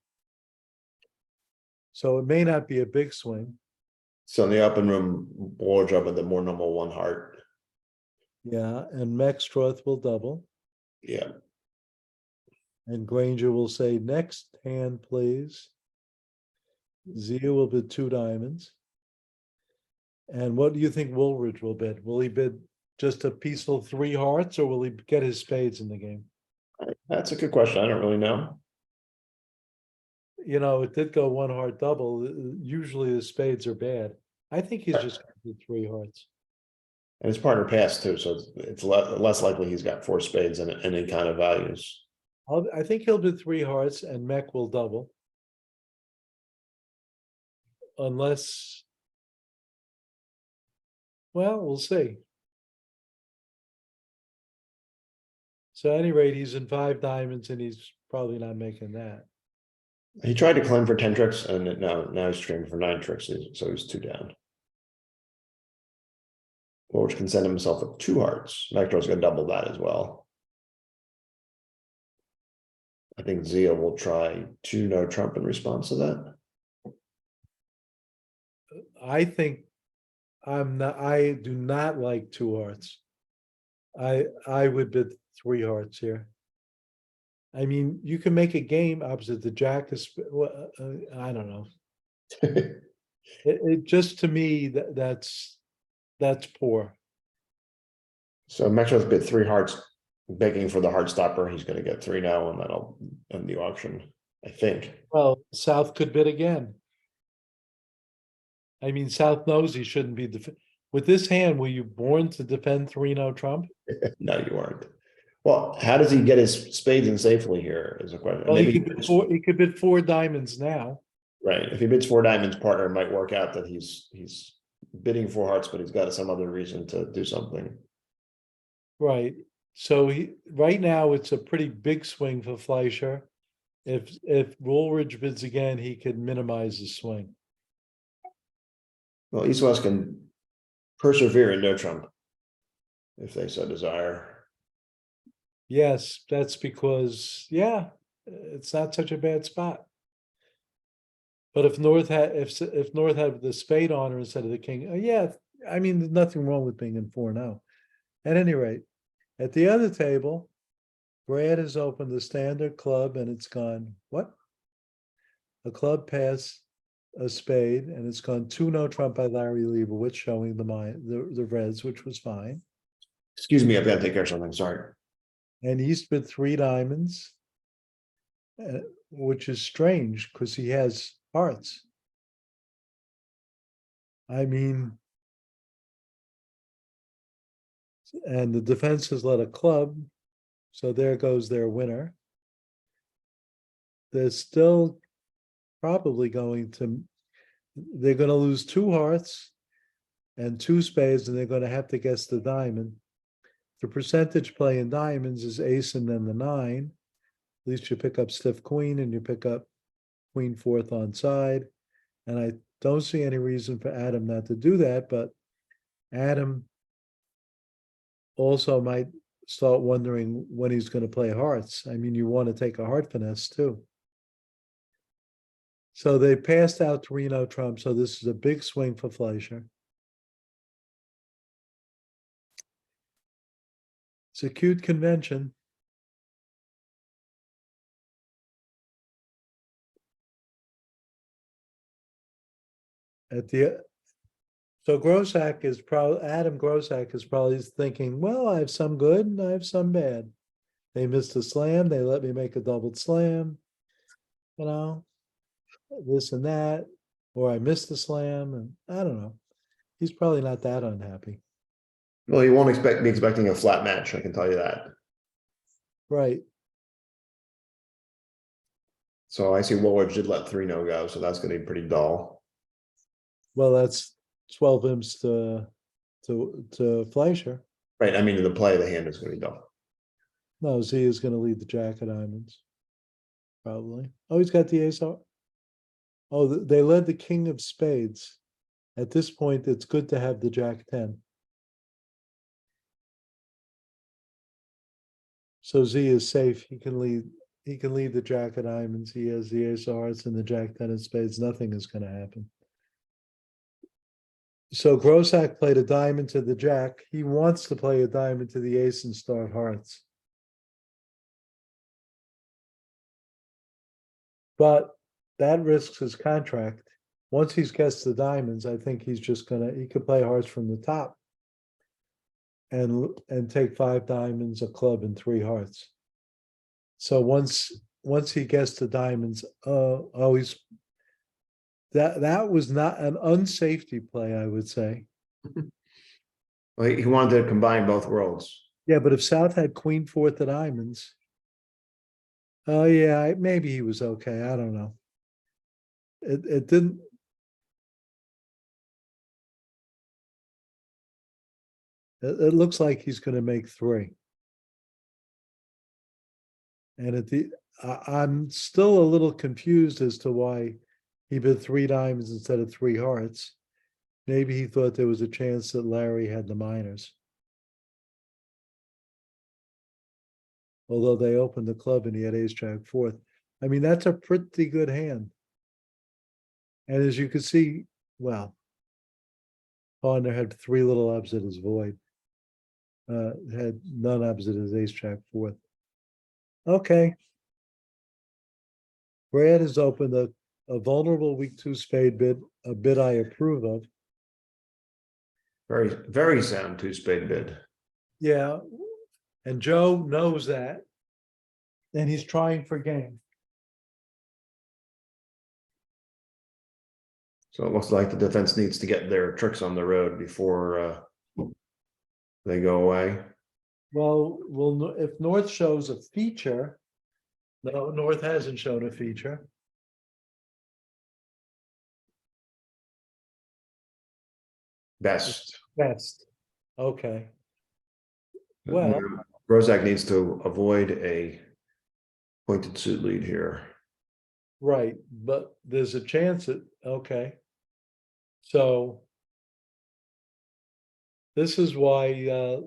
So it may not be a big swing. So in the open room, wardrobe with the more normal 1 heart. Yeah, and Mextroth will double. Yeah. And Granger will say, next hand, please. Zia will bid 2 diamonds. And what do you think Woolridge will bid? Will he bid just a peaceful 3 hearts, or will he get his spades in the game? That's a good question. I don't really know. It did go 1 heart double. Usually the spades are bad. I think he's just gonna do 3 hearts. And his partner passed too, so it's less likely he's got 4 spades and any kind of values. I think he'll do 3 hearts and Mech will double. Unless. Well, we'll see. So at any rate, he's in 5 diamonds and he's probably not making that. He tried to claim for 10 tricks and now he's streaming for 9 tricks, so he's 2 down. Which can send himself with 2 hearts. Vector's gonna double that as well. I think Zia will try 2 no trump in response to that. I think I do not like 2 hearts. I would bid 3 hearts here. I mean, you can make a game opposite the jack is, I don't know. It just to me that's poor. So Metro's bid 3 hearts, begging for the heart stopper. He's gonna get 3 now, and that'll end the auction, I think. Well, South could bid again. I mean, South knows he shouldn't be with this hand. Were you born to defend 3 no trump? No, you aren't. Well, how does he get his spades in safely here is a question. Well, Maybe he could bid 4 diamonds now. right. If he bids 4 diamonds, partner it might work out that he's bidding 4 hearts, but he's got some other reason to do something. Right. So right now it's a pretty big swing for Fleischer. If Woolridge bids again, he could minimize the swing. Well, East West can persevere in no trump if they so desire. Yes, that's because, yeah, it's not such a bad spot. But if North had the spade on her instead of the king, yeah, I mean, there's nothing wrong with being in 4-0. At any rate, at the other table, Brad has opened the standard club and it's gone, what? A club pass, a spade, and it's gone 2 no trump by Larry Leibowitz, showing the reds, which was fine. Excuse me, I've got to take care of something. Sorry. And East bid 3 diamonds, which is strange because he has hearts. I mean, and the defense has let a club, so there goes their winner. They're still probably they're going to lose 2 hearts and 2 spades, and they're going to have to guess the diamond. The percentage play in diamonds is ace and then the 9. At least you pick up stiff queen and you pick up queen 4th on side. And I don't see any reason for Adam not to do that, but Adam also might start wondering when he's going to play hearts. I mean, you want to take a heart finesse too. So they passed out 3 no trump, so this is a big swing for Fleischer. It's a cute convention. So Grossack is Adam Grossack is probably thinking, well, I have some good and I have some bad. They missed a slam, they let me make a doubled slam, you know, this and that, or I missed the slam, and I don't know. He's probably not that unhappy. Well, he won't be expecting a flat match, I can tell you that. Right. So I see Woolridge did let 3 no go, so that's going to be pretty dull. Well, that's 12 imps to Fleischer. Right, I mean, the play of the hand is going to be dull. No, Z is going to lead the jack of diamonds. Probably. Oh, he's got the ace. Oh, they led the king of spades. At this point, it's good to have the jack 10. So Z is safe. He can lead the jack of diamonds. He has the ace of hearts and the jack 10 of spades. Nothing is going to happen. So Grossack played a diamond to the jack. He wants to play a diamond to the ace and start hearts. But that risks his contract. Once he's guessed the diamonds, I think he's just he could play hearts from the top and take 5 diamonds, a club, and 3 hearts. So once he gets the diamonds, That was not an unsafety play, I would say. Well, he wanted to combine both worlds. Yeah, but if South had queen fourth of diamonds. Oh yeah, maybe he was okay. I don't know. It didn't. It looks like he's going to make three. And I'm still a little confused as to why he bid three diamonds instead of three hearts. Maybe he thought there was a chance that Larry had the minors. Although they opened the club and he had ace jack fourth. I mean, that's a pretty good hand. And as you can see, well, partner had three little ups at his void. Had none ups at his ace jack fourth. Okay. Brad has opened a vulnerable weak two spade bid, a bid I approve of. Very, very sound two spade bid. Yeah. And Joe knows that. And he's trying for game. So it looks like the defense needs to get their tricks on the road before they go away. Well, if North shows a feature, no, North hasn't shown a feature. Best. Best. Okay. Well, Rozak needs to avoid a pointed suit lead here. right, but there's a chance that, okay. So this is why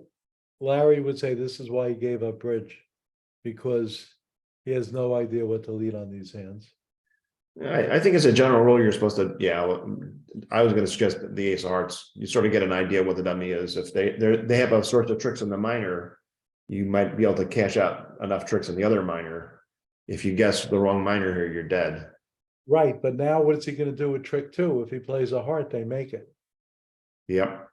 Larry would say this is why he gave up bridge, because he has no idea what to lead on these hands. I think as a general rule, you're supposed to, yeah, I was going to suggest the ace of hearts. You sort of get an idea what the dummy is. If they have a source of tricks in the minor, you might be able to cash out enough tricks in the other minor. If you guess the wrong minor here, you're dead. Right, but now what is he going to do with trick two? If he plays a heart, they make it. Yep.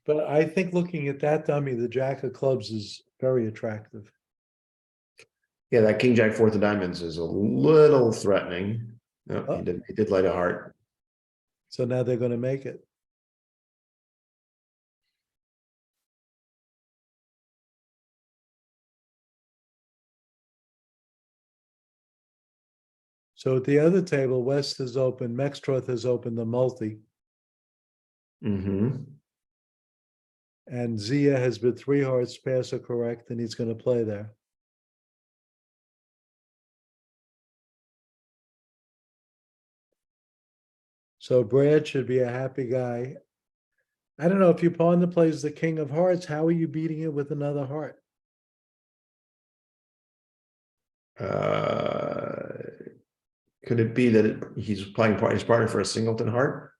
But I think looking at that dummy, the jack of clubs is very attractive. Yeah, that king jack fourth of diamonds is a little threatening. No, Oh. he did light a heart. So now they're going to make it. So at the other table, West has opened, Mextroth has opened the multi, Mm-hmm. and Zia has been three hearts, pass or correct, and he's going to play there. So Brad should be a happy guy. I don't know if your partner plays the king of hearts, how are you beating it with another heart? Could it be that he's playing his partner for a singleton heart?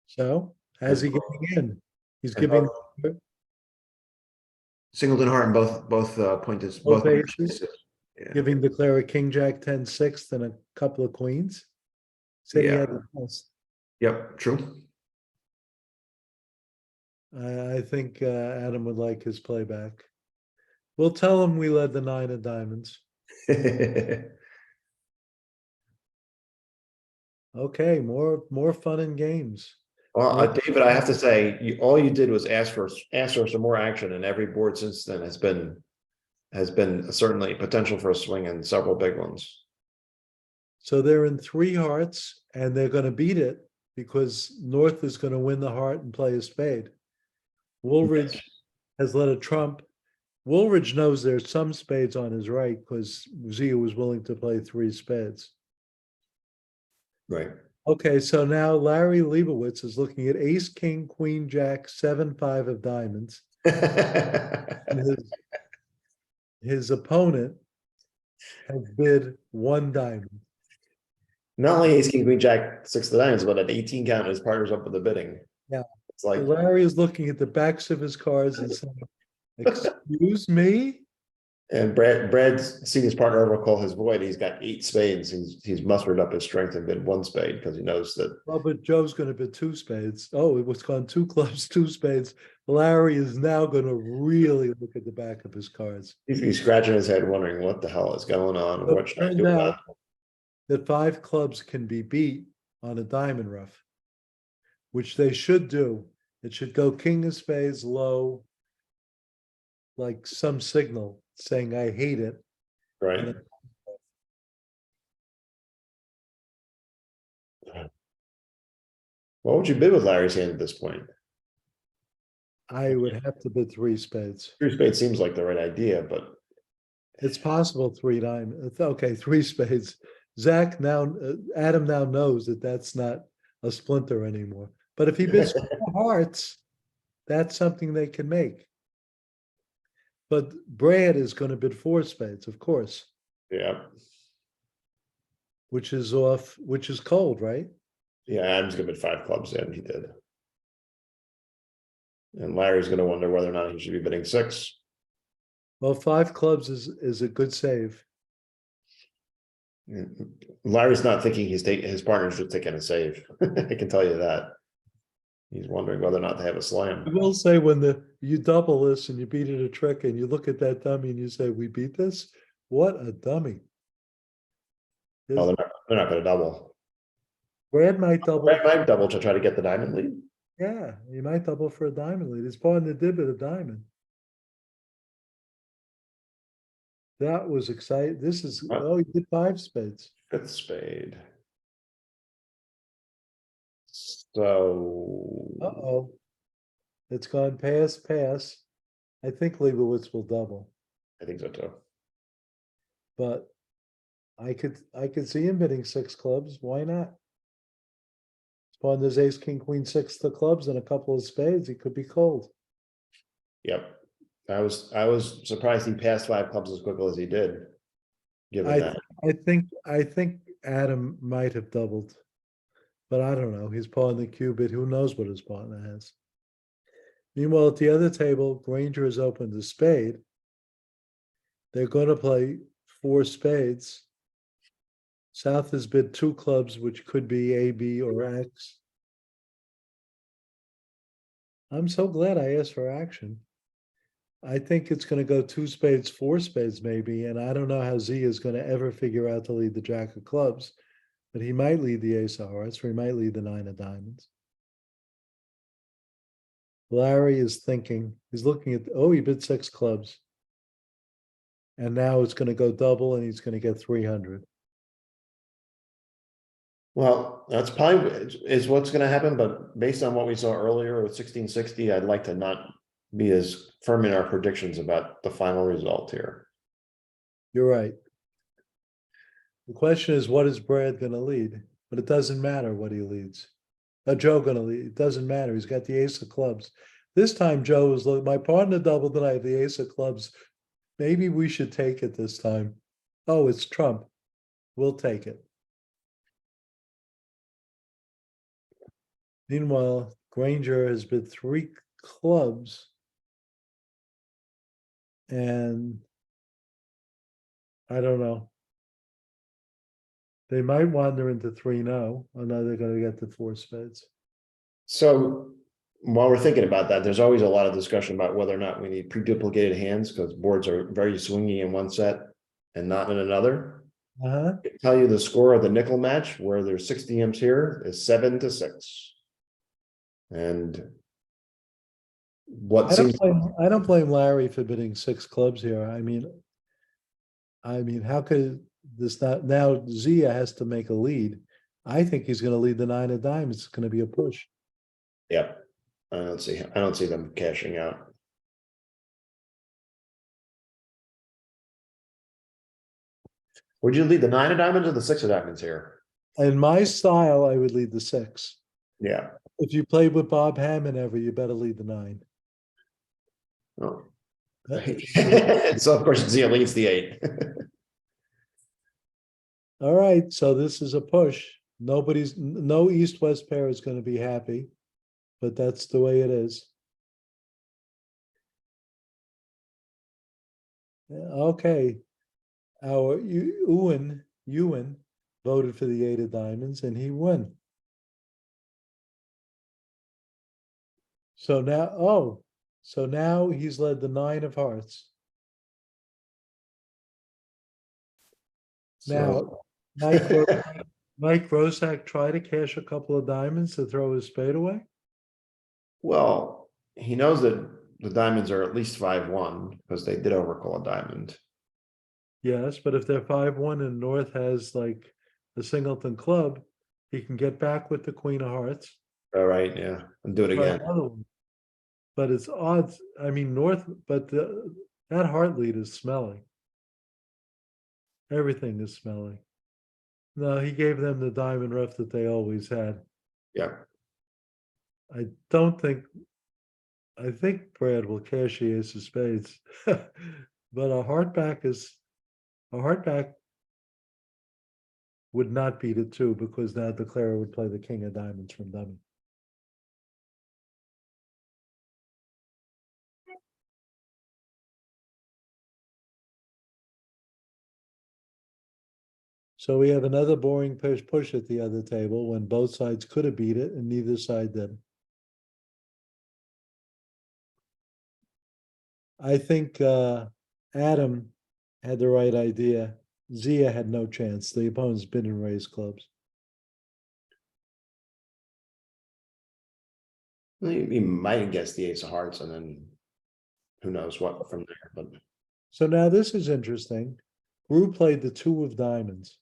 So how's he getting in? He's And giving singleton heart and both pointed Both both aces? Yeah. giving declare a king jack 10 6th and a couple of queens. Said he Yeah. had the best. Yep, true. I think Adam would like his playback. We'll tell him we led the 9 of diamonds. Okay, more fun and games. Well, David, I have to say, all you did was ask for some more action, and every board since then has been certainly potential for a swing and several big ones. So they're in 3 hearts and they're going to beat it because North is going to win the heart and play a spade. Woolridge has led a trump. Woolridge knows there's some spades on his right because Zia was willing to play 3 spades. Right. Okay, so now Larry Leibowitz is looking at ace, king, queen, jack, 7, 5 of diamonds. And his opponent has bid 1 diamond. Not only ace, king, queen, jack, 6 of diamonds, but at 18 count, his partner's up with the bidding. Yeah. It's like Larry is looking at the backs of his cards and saying, excuse me? And Brad's seen his partner overcall his void. He's got 8 spades. He's mustered up his strength and bid 1 spade because he knows that. Well, but Joe's going to bid 2 spades. Oh, it was gone 2 clubs, 2 spades. Larry is now going to really look at the back of his cards. He's scratching his head, wondering what the hell is going on. But What should I turned do out about it? that 5 clubs can be beat on a diamond rough, which they should do. It should go king of spades low, like some signal saying, I hate it. Right. What would you bid with Larry's hand at this point? I would have to bid three spades. Three spades seems like the right idea, but It's possible three diamond. Okay, three spades. Zach now, Adam now knows that that's not a splinter anymore. But if he bids four hearts, that's something they can make. But Brad is going to bid four spades, of course, yeah. which is off, which is cold, right? Yeah, Adam's gonna bid five clubs in, he did. And Larry's gonna wonder whether or not he should be bidding six. Well, five clubs is a good save. Larry's not thinking his partner's just taking a save. I can tell you that. He's wondering whether or not they have a slam. I will say when you double this and you beat it a trick and you look at that dummy and you say, we beat this? What a dummy. Oh, they're not gonna double. Brad might double. Brad might double to try to get the diamond lead. Yeah, he might double for a diamond lead. His partner did bid a diamond. That was exciting. This is, oh, he did five spades. Fifth spade. So. Uh-oh. It's gone pass. I think Leibowitz will double, I think so too. but I could see him bidding six clubs. Why not? Spawn there's ace, king, queen, six the clubs and a couple of spades. He could be cold. Yep. I was surprised he passed five clubs as quickly as he did. Given that. I think Adam might have doubled, but I don't know. He's pawing the cubit. Who knows what his partner has? Meanwhile, at the other table, Granger has opened a spade. They're going to play four spades. South has bid two clubs, which could be A, B, or X. I'm so glad I asked for action. I think it's going to go two spades, four spades, maybe, and I don't know how Z is going to ever figure out to lead the jack of clubs, but he might lead the ace of hearts, or he might lead the nine of diamonds. Larry is thinking, he's looking at, oh, he bid six clubs. And now it's going to go double and he's going to get 300. Well, that's probably is what's going to happen, but based on what we saw earlier with 1660, I'd like to not be as firm in our predictions about the final result here. You're right. The question is, what is Brad going to lead? But it doesn't matter what he leads. Joe going to lead. It doesn't matter. He's got the ace of clubs. This time, Joe was like, my partner doubled and I have the ace of clubs. Maybe we should take it this time. Oh, it's Trump. We'll take it. Meanwhile, Granger has bid three clubs. And I don't know. They might wander into 3-0. Oh, no, they're going to get the four spades. So while we're thinking about that, there's always a lot of discussion about whether or not we need pre-duplicated hands because boards are very swingy in one set and not in another. Uh-huh. I can tell you the score of the nickel match where there's 60 imps here is 7-6. And what I don't blame Larry for bidding six clubs here. I mean, how could this not now? Zia has to make a lead. I think he's going to lead the nine of diamonds. It's going to be a push. Yep. I don't see them cashing out. Would you lead the nine of diamonds or the six of diamonds here? In my style, I would lead the six. Yeah. If you played with Bob Hammond ever, you better lead the nine. Oh. So of course Zia leads the 8. All right, so this is a push. No east-west pair is going to be happy, but that's the way it is. Okay, our Ewan voted for the 8 of diamonds and he won. So now he's led the 9 of hearts. Now, Mike Rosak try to cash a couple of diamonds to throw his spade away? Well, he knows that the diamonds are at least 5-1 because they did overcall a diamond. Yes, but if they're 5-1 and North has like a singleton club, he can get back with the queen of hearts. All right, yeah, and do it Try again. another one. But it's odds. I mean, North, but that heart lead is smelly. Everything is smelly. No, he gave them the diamond rough that they always had. Yeah. I don't think. I think Brad will cash the ace of spades, but a heartback would not beat it too, because now Declarer would play the king of diamonds from dummy. So we have another boring push at the other table when both sides could have beat it and neither side did. I think Adam had the right idea. Zia had no chance. The opponent's been and raised clubs. He might have guessed the ace of hearts and then who knows what from there, but So now this is interesting. Rue played the two of diamonds.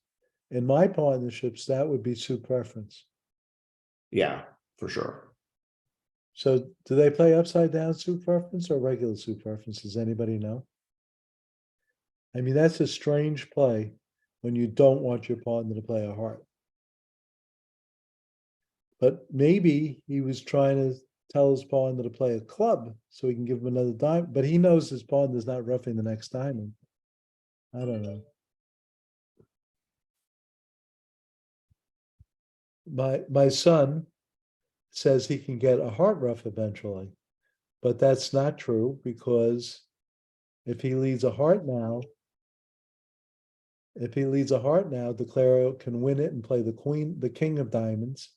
In my partnerships, that would be suit preference. yeah, for sure. So do they play upside down suit preference or regular suit preference? Does anybody know? I mean, that's a strange play when you don't want your partner to play a heart. But maybe he was trying to tell his partner to play a club so he can give him another diamond, but he knows his partner's not roughing the next diamond. I don't know. My son says he can get a heart rough eventually, but that's not true because if he leads a heart now, Declaro can win it and play the king of diamonds,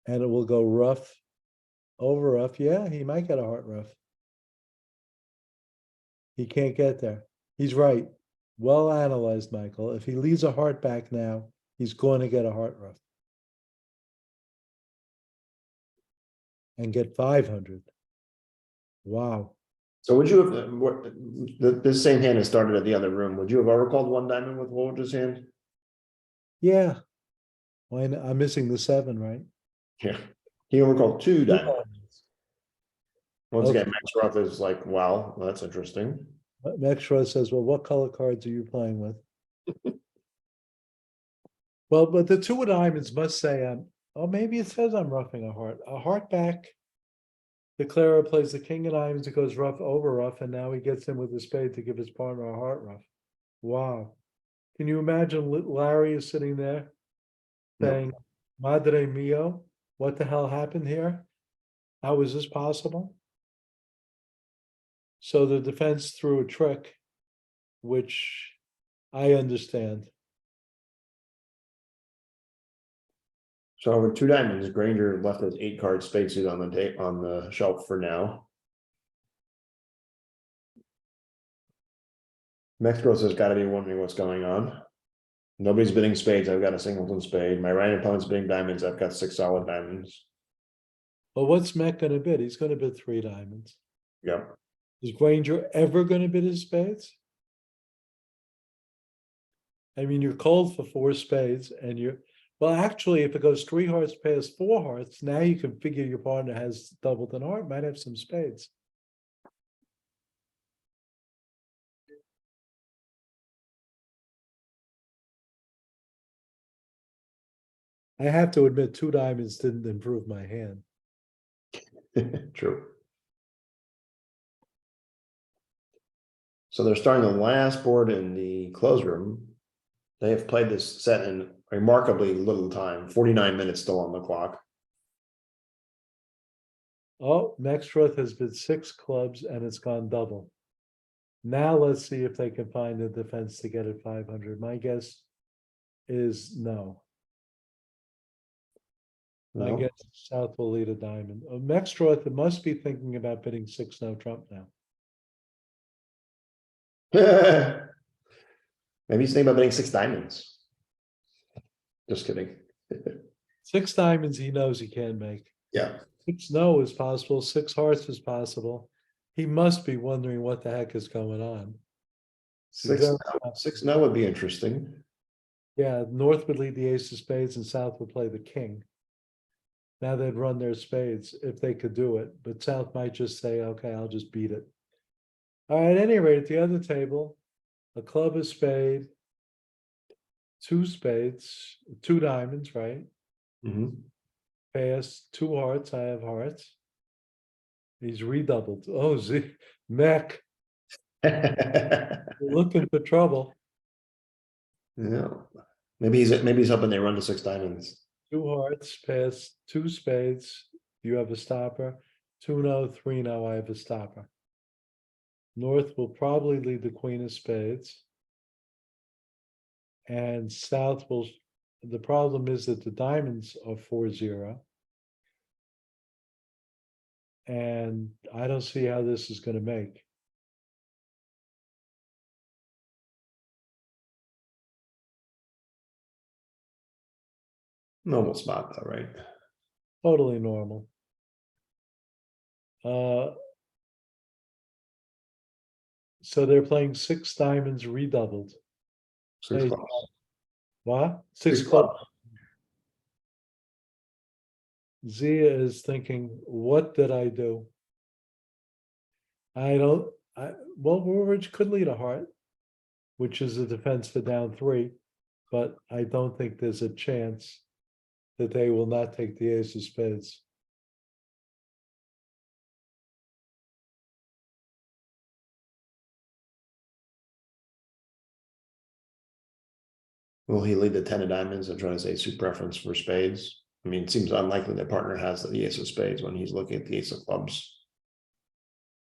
and it will go rough over rough. Yeah, he might get a heart rough. He can't get there. He's right. Well analyzed, Michael. If he leads a heart back now, he's going to get a heart rough and get 500. Wow. So would you have this same hand has started at the other room? Would you have overcalled one diamond with Wojcic's hand? Yeah. Why not? I'm missing the 7, right? Yeah, he overcalled two diamonds. Once Okay. again, Max Ruff is like, wow, that's interesting. Max Schroeder says, well, what color cards are you playing with? Well, but the two of diamonds must say, oh, maybe it says I'm roughing a heart. A heart back. Declarer plays the king of diamonds, it goes rough over rough, and now he gets in with the spade to give his partner a heart rough. Wow. Can you imagine Larry is sitting there saying, Madre mio, what the hell happened here? How is this possible? So the defense threw a trick, which I understand. So with two diamonds, Granger left his 8-card spade suit on the shelf for now. Mexico has got to be wondering what's going on. Nobody's bidding spades. I've got a singleton spade. My right opponent's bidding diamonds. I've got 6 solid diamonds. Well, what's Mac going to bid? He's going to bid 3 diamonds. Yeah. Is Granger ever going to bid his spades? I mean, you're cold for 4 spades, and well, actually, if it goes 3 hearts past 4 hearts, now you can figure your partner has doubled an heart, might have some spades. I have to admit, 2 diamonds didn't improve my hand. True. So they're starting the last board in the close room. They have played this set in remarkably little time, 49 minutes still on the clock. Oh, Maxroth has bid 6 clubs and it's gone double. Now let's see if they can find the defense to get it 500. My guess is no. I guess South will lead a diamond. Maxroth must be thinking about bidding 6 no trump now. Maybe he's thinking about betting 6 diamonds. Just kidding. 6 diamonds he knows he can make. Yeah. 6 no is possible, 6 hearts is possible. He must be wondering what the heck is going on. Six, six no would be interesting. Yeah, North would lead the ace of spades and South would play the king. Now they'd run their spades if they could do it, but South might just say, okay, I'll just beat it. All right, at any rate, at the other table, a club, a spade, 2 spades, 2 diamonds, right? Mhm. Pass, 2 hearts, I have hearts. He's redoubled. Oh, Mech, looking for trouble. Yeah. Maybe he's hoping they run to 6 diamonds. 2 hearts, pass, 2 spades. You have a stopper. 2 no, 3 no, I have a stopper. North will probably lead the queen of spades. And South will, the problem is that the diamonds are 4-0. And I don't see how this is going to make. Normal spot though, right? Totally normal. So they're playing 6 diamonds redoubled. 6 Hey, clubs. what? 6 6 clubs. Zia is thinking, what did I do? Well, Woolridge could lead a heart, which is a defense for down 3, but I don't think there's a chance that they will not take the ace of spades. Will he lead the 10 of diamonds and try to say suit preference for spades? I mean, it seems unlikely the partner has the ace of spades when he's looking at the ace of clubs.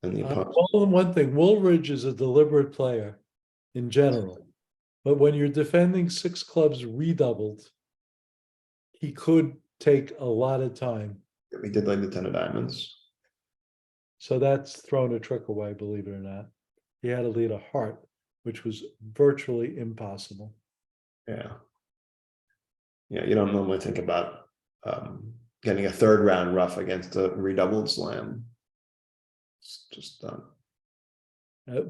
And the opponent. Well, one thing, Woolridge is a deliberate player in general, but when you're defending 6 clubs redoubled, he could take a lot of time. He did lead the 10 of diamonds. So that's thrown a trick away, believe it or not. He had to lead a heart, which was virtually impossible. Yeah. Yeah, you don't normally think about getting a 3rd round rough against a redoubled slam. It's just done.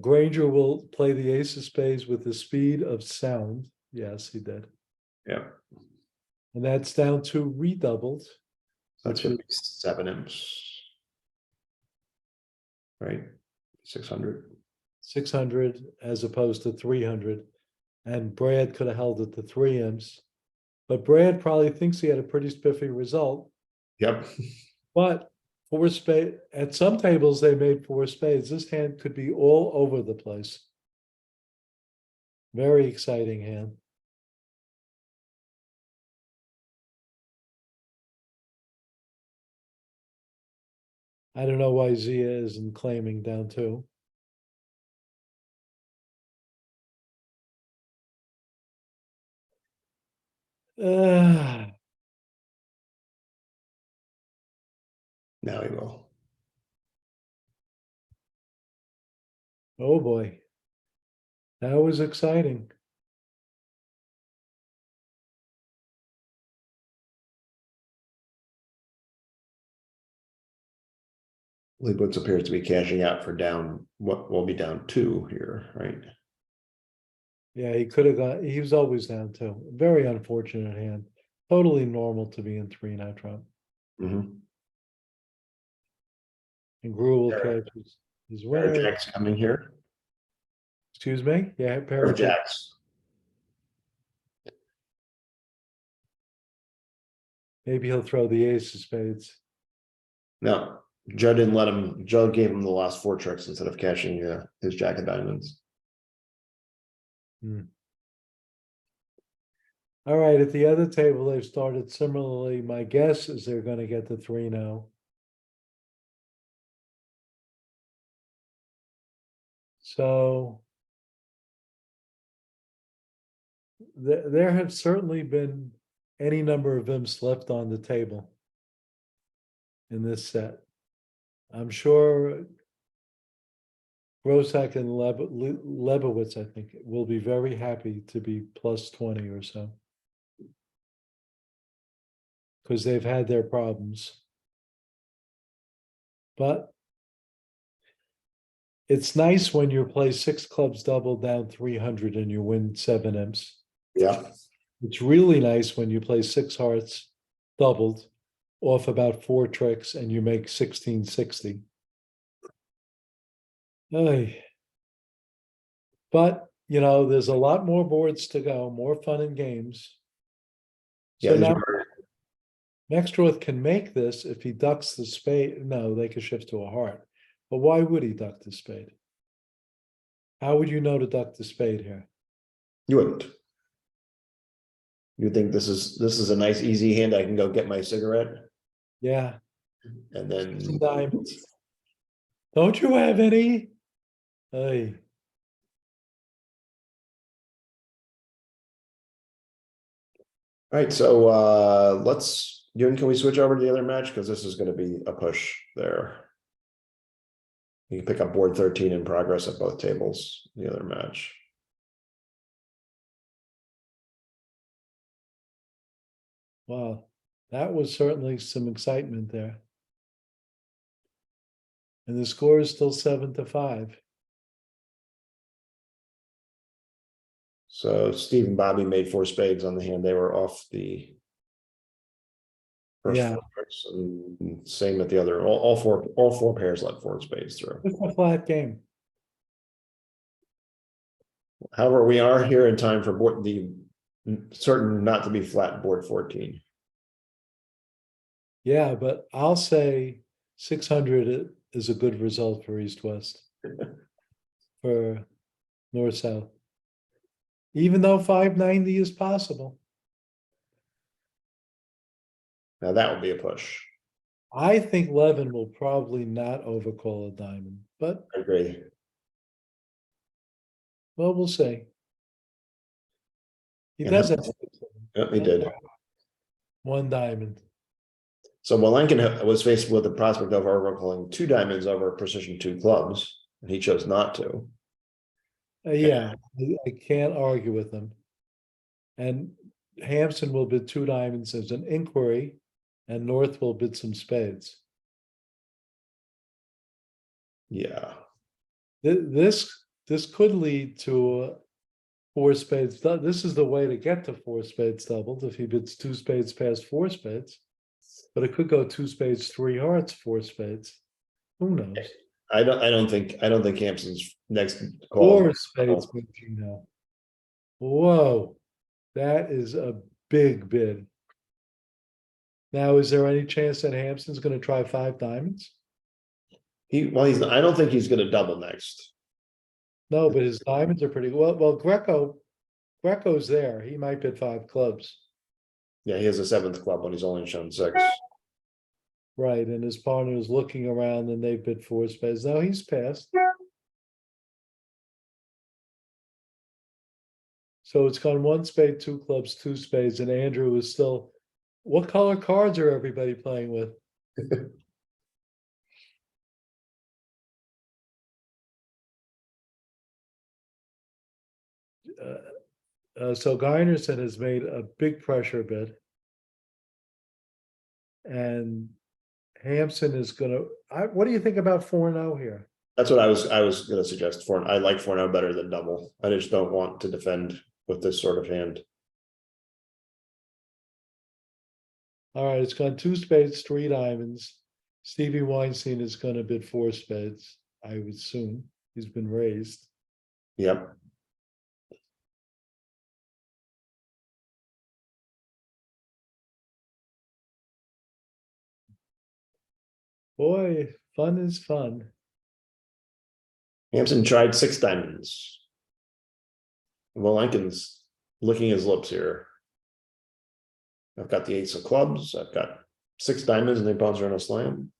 Granger will play the ace of spades with the speed of sound. Yes, he did. Yeah. And that's down to redoubled. That's going to be 7 imps. Right? 600. 600 as opposed to 300. And Brad could have held it to 3 imps. But Brad probably thinks he had a pretty spiffy result. Yep. But 4 spades, at some tables they made 4 spades. This hand could be all over the place. Very exciting hand. I don't know why Zia isn't claiming down 2. Now he will. Oh boy. That was exciting. Leibowitz appears to be cashing out for down what will be down 2 here, right? Yeah, he could have got, he was always down 2. Very unfortunate hand. Totally normal to be in 3 now, Trump. Mm-hmm. And Gruel catches his Pair of winner. jacks coming here. Excuse me? Yeah, Pair of jacks. Maybe he'll throw the ace of spades. No, Joe didn't let him. Joe gave him the last 4 tricks instead of cashing his jack of diamonds. All right, at the other table, they've started similarly. My guess is they're going to get the 3 now. So there have certainly been any number of imps left on the table in this set. I'm sure Grosak and Lebowitz, I think, will be very happy to be plus 20 or so. because they've had their problems. But it's nice when you play 6 clubs double down 300 and you win 7 imps. Yeah, It's really nice when you play 6 hearts doubled off about 4 tricks and you make 1660. Ay. But, you know, there's a lot more boards to go, more fun and games. yeah. So these now are- Nextworth can make this if he ducks the spade. No, they could shift to a heart. But why would he duck the spade? How would you know to duck the spade here? You wouldn't. You think this is a nice easy hand. I can go get my cigarette Yeah, and then some diamonds. Don't you have any? Hey, All right, so can we switch over to the other match? Because this is going to be a push there. You can pick up board 13 in progress at both tables, the other match. wow, that was certainly some excitement there. And the score is still 7-5. So Steve and Bobby made 4 spades on the hand. They were off the first Yeah. 4 tricks, and same at the other. All four pairs let 4 spades through. It's a flat game. However, we are here in time for board the certain not to be flat board 14. Yeah, but I'll say 600 is a good result for East-West. For North-South. Even though 590 is possible. Now that would be a push. I think Levin will probably not overcall a diamond, but I agree. well, we'll see. He And does how- have Yep, he did. 1 diamond. So Malenkin was faced with the prospect of overcalling 2 diamonds over precision 2 clubs, and he chose not to. Yeah, I can't argue with him. And Hampson will bid 2 diamonds as an inquiry, and North will bid some spades. Yeah. This could lead to 4 spades. This is the way to get to 4 spades doubled if he bids 2 spades past 4 spades. But it could go 2 spades, 3 hearts, 4 spades. Who knows? I don't think Hampson's next call. 4 spades, you know. Whoa, that is a big bid. Now, is there any chance that Hampson's going to try 5 diamonds? I don't think he's going to double next. No, but his diamonds are pretty well. Greco's there. He might bid 5 clubs. Yeah, he has a 7th club, but he's only shown 6. Right, and his partner is looking around and they bid 4 spades. No, he's passed. So it's gone 1 spade, 2 clubs, 2 spades, and Andrew is still. What color cards are everybody playing with? So Geinerson has made a big pressure bid. And Hampson is gonna, what do you think about 4-0 here? That's what I was going to suggest. I like 4-0 better than double. I just don't want to defend with this sort of hand. All right, it's gone 2 spades, 3 diamonds. Stevie Weinstein is gonna bid 4 spades, I would assume. He's been raised. Yep. Boy, fun is fun. Hampson tried 6 diamonds. Lincoln's licking his lips here. I've got the 8 of clubs. I've got 6 diamonds, and the opponents are in a slam.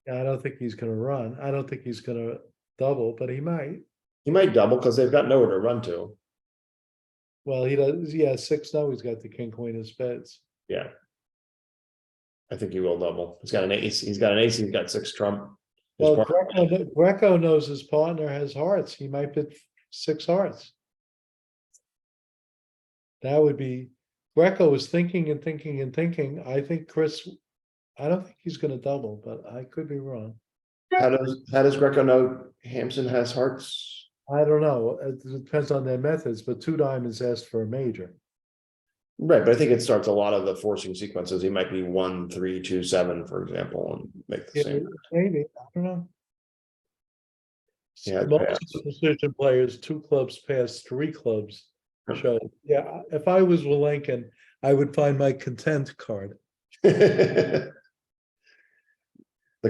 I don't think he's gonna run. I don't think he's gonna double, but he might. He might double because they've got nowhere to run to. Well, he does, yeah, 6-0, he's got the king, queen of spades. Yeah. I think he will double. He's got an ace. He's got 6 trump. His Well, partner- Greco knows his partner has hearts. He might bid 6 hearts. That would be, Greco is thinking and thinking and thinking. I think Chris, I don't think he's gonna double, but I could be wrong. How does Greco know Hampson has hearts? I don't know. It depends on their methods, but two diamonds asked for a major. Right, but I think it starts a lot of the forcing sequences. He might be 1, 3, 2, 7, for example, and make the Yeah, same. maybe, I don't know. Yeah, I'd Most pass. of the precision players, two clubs past three clubs Yep. show. Yeah, if I was Willenkin, I would find my content card. The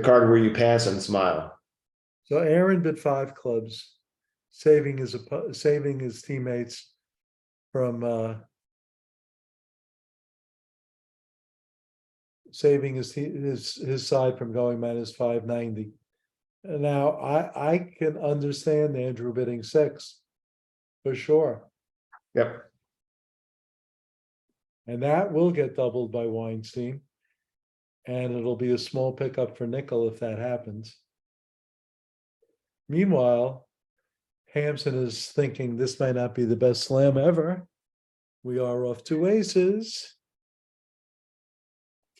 card where you pass and smile. So Aaron bid five clubs, saving his teammates from saving his side from going minus 590. And now I can understand Andrew bidding six for sure. Yep. And that will get doubled by Weinstein. And it'll be a small pickup for nickel if that happens. Meanwhile, Hampson is thinking this might not be the best slam ever. We are off two aces.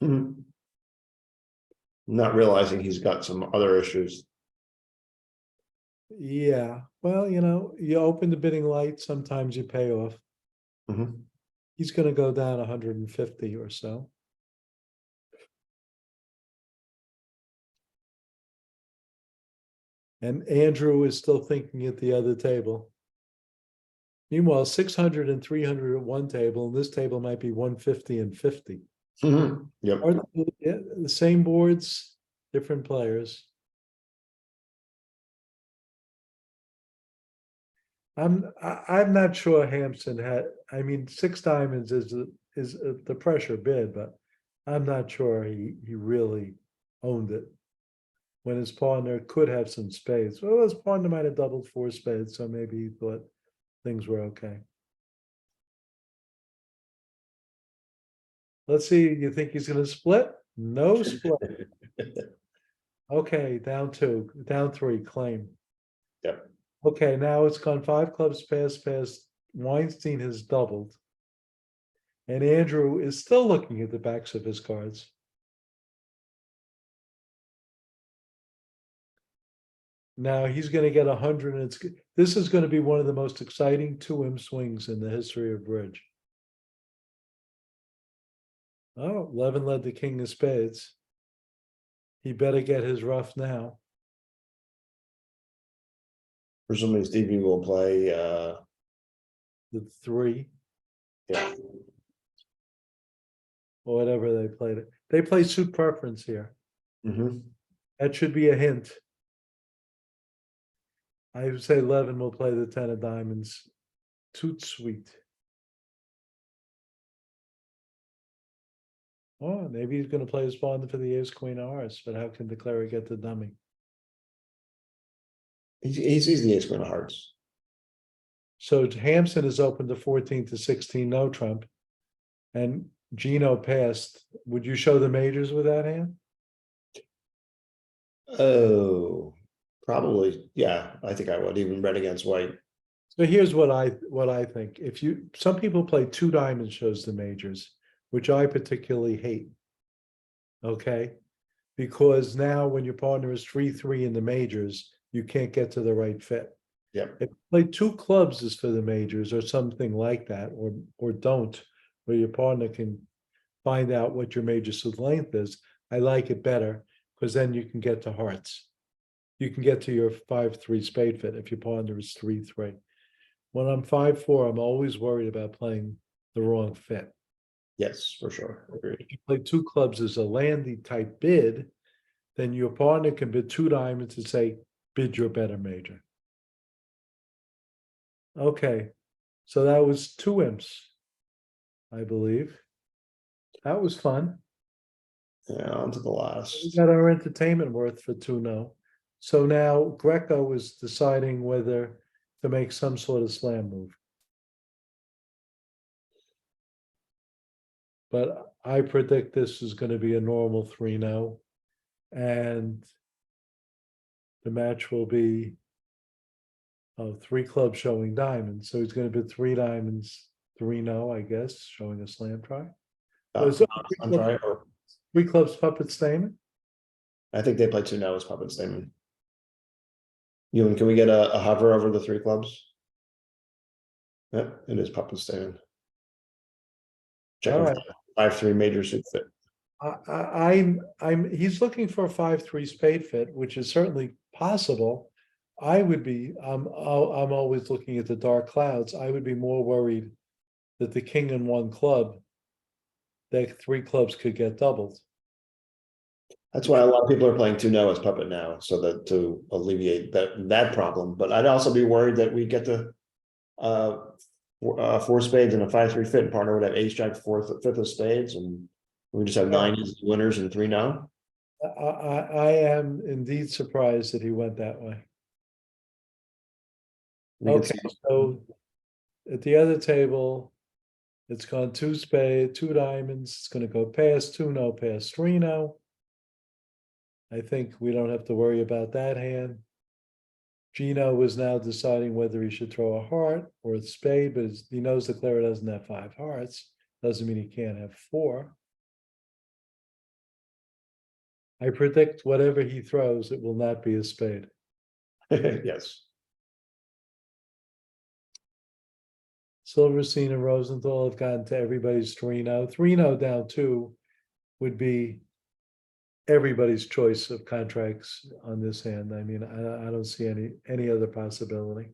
Mhm. Not realizing he's got some other issues. Yeah, well, you open the bidding light, sometimes you pay off. Mhm. He's gonna go down 150 or so. And Andrew is still thinking at the other table. Meanwhile, 600 and 300 at one table, and this table might be 150 and 50. Mhm. Yep. Are the same boards, different players. I'm not sure Hampson had. I mean, six diamonds is the pressure bid, but I'm not sure he really owned it. When his partner could have some spades. Well, his partner might have doubled four spades, so maybe he thought things were okay. Let's see. You think he's going to split? No split. Okay, down two, down three. Claim. Yep. Okay, now it's gone five clubs past. Weinstein has doubled. And Andrew is still looking at the backs of his cards. Now he's going to get 100. And this is going to be one of the most exciting 2M swings in the history of bridge. Oh, 11 led the king of spades. He better get his rough now. Presumably Stevie will play The three. Yeah. Or whatever they played it. They play suit preference here. Mm-hmm. That should be a hint. I would say 11 will play the 10 of diamonds. Toot sweet. Oh, maybe he's going to play his pawn for the ace queen of hearts, but how can the cleric get the dummy? He sees the ace queen of hearts. So Hampson is open to 14 to 16, no trump. And Gino passed. Would you show the majors with that hand? Oh, probably. Yeah, I think I would even bet against white. So here's what I think. Some people play two diamond shows the majors, which I particularly hate. Okay. Because now when your partner is 3-3 in the majors, you can't get to the right fit. Yep. If you play two clubs is for the majors or something like that, or don't, where your partner can find out what your major suit length is, I like it better because then you can get to hearts. You can get to your 5-3 spade fit if your partner is 3-3. When I'm 5-4, I'm always worried about playing the wrong fit. Yes, for sure. Agreed. If you play two clubs as a landy type bid, then your partner can bid two diamonds and say, bid your better major. Okay, so that was two imps, I believe. That was fun. Yeah, on to the We last. got our entertainment worth for 2-0. So now Greco is deciding whether to make some sort of slam move. But I predict this is going to be a normal 3-0. And the match will be three clubs showing diamonds. So he's going to bid three diamonds 3-0, I guess, showing a slam try. Uh, So I'm trying, or three clubs puppet statement. I think they play 2-0 as puppet statement. Ewan, can we get a hover over the 3 clubs? Yep, it is puppet statement. All Checking right. 5-3 major suit fit. He's looking for a 5-3 spade fit, which is certainly possible. I'm always looking at the dark clouds. I would be more worried that the king and 1 club, that 3 clubs could get doubled. That's why a lot of people are playing 2-0 as puppet now, so that to alleviate that problem. But I'd also be worried that we get the 4 spades and a 5-3 fit, and partner would have ace jack 4th, 5th of spades, and we just have 9 easy winners and 3-0. I am indeed surprised that he went that way. We can Okay, see- so at the other table, it's gone 2 spade, 2 diamonds. It's going to go past 2-0, past 3-0. I think we don't have to worry about that hand. Gino is now deciding whether he should throw a heart or a spade, but he knows the Clara doesn't have 5 hearts. Doesn't mean he can't have 4. I predict whatever he throws, it will not be a spade. Yes. Silverstein and Rosenthal have gotten to everybody's 3-0. 3-0 down 2 would be everybody's choice of contracts on this hand. I mean, I don't see any other possibility.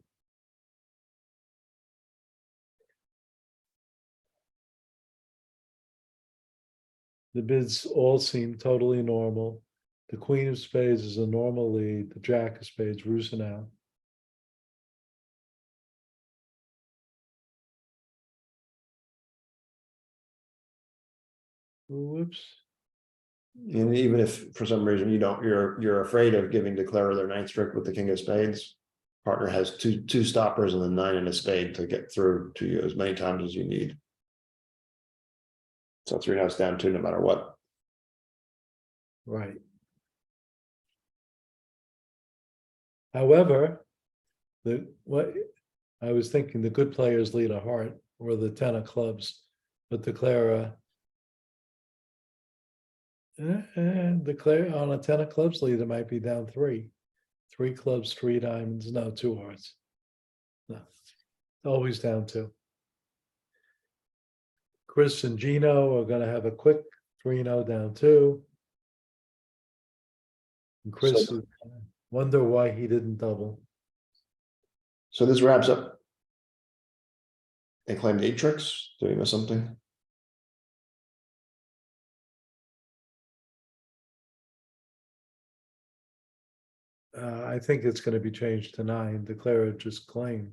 The bids all seem totally normal. The queen of spades is a normal lead. The jack of spades roosing out. Whoops. And even if for some reason you're afraid of giving declare their 9th trick with the king of spades, partner has two stoppers and a 9 and a spade to get through to you as many times as you need. So 3-0's down 2 no matter what. Right. However, what I was thinking, the good players lead a heart or the 10 of clubs, but declare declare on a 10 of clubs lead, it might be down 3. 3 clubs, 3 diamonds, no, 2 hearts. No, always down 2. Chris and Gino are going to have a quick 3-0 down 2. And Chris So- is wonder why he didn't double. So this wraps up. They claimed 8 tricks. Did we miss something? I think it's going to be changed to 9. Declare it just claimed.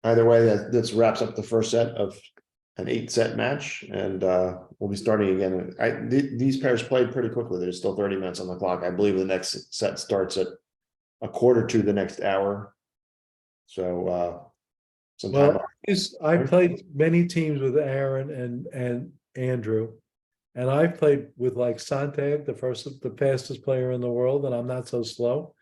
Either way, this wraps up the first set of an 8-set match, and we'll be starting again. These pairs played pretty quickly. There's still 30 minutes on the clock. I believe the next set starts at 1/4 to the next hour. So sometime. Well, I played many teams with Aaron and Andrew, and I've played with like Sontag, the fastest player in the world, and I'm not so slow.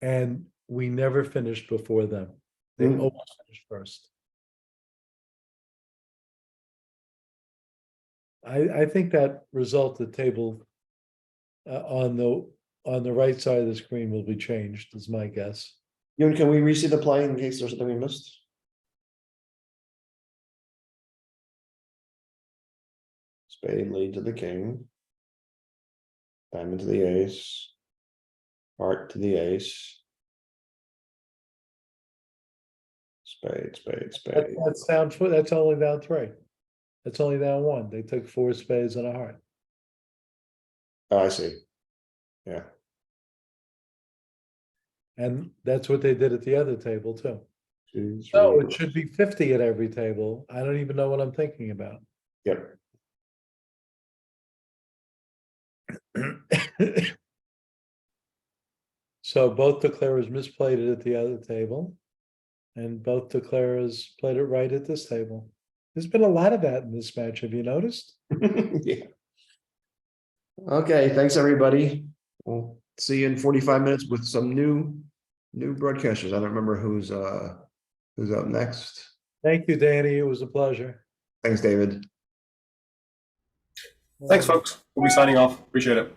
And we never finished before them. They always finished first. I think that result at table on the right side of the screen will be changed, is my guess. Ewan, can we re-see the play in case there's something we missed? Spade lead to the king. Diamond to the ace. Heart to the ace. Spade, spade, spade. That's down. That's only down 3. That's only down 1. They took 4 spades and a heart. Oh, I see. Yeah. And that's what they did at the other table too. 2, 3. No, it should be 50 at every table. I don't even know what I'm thinking about. Yep. So both declarers misplayed it at the other table. And both declarers played it right at this table. There's been a lot of that in this match. Have you noticed? Yeah. Okay, thanks, everybody. We'll see you in 45 minutes with some new broadcasters. I don't remember who's up next. Thank you, Danny. It was a pleasure. Thanks, David. Thanks, folks. We'll be signing off. Appreciate it.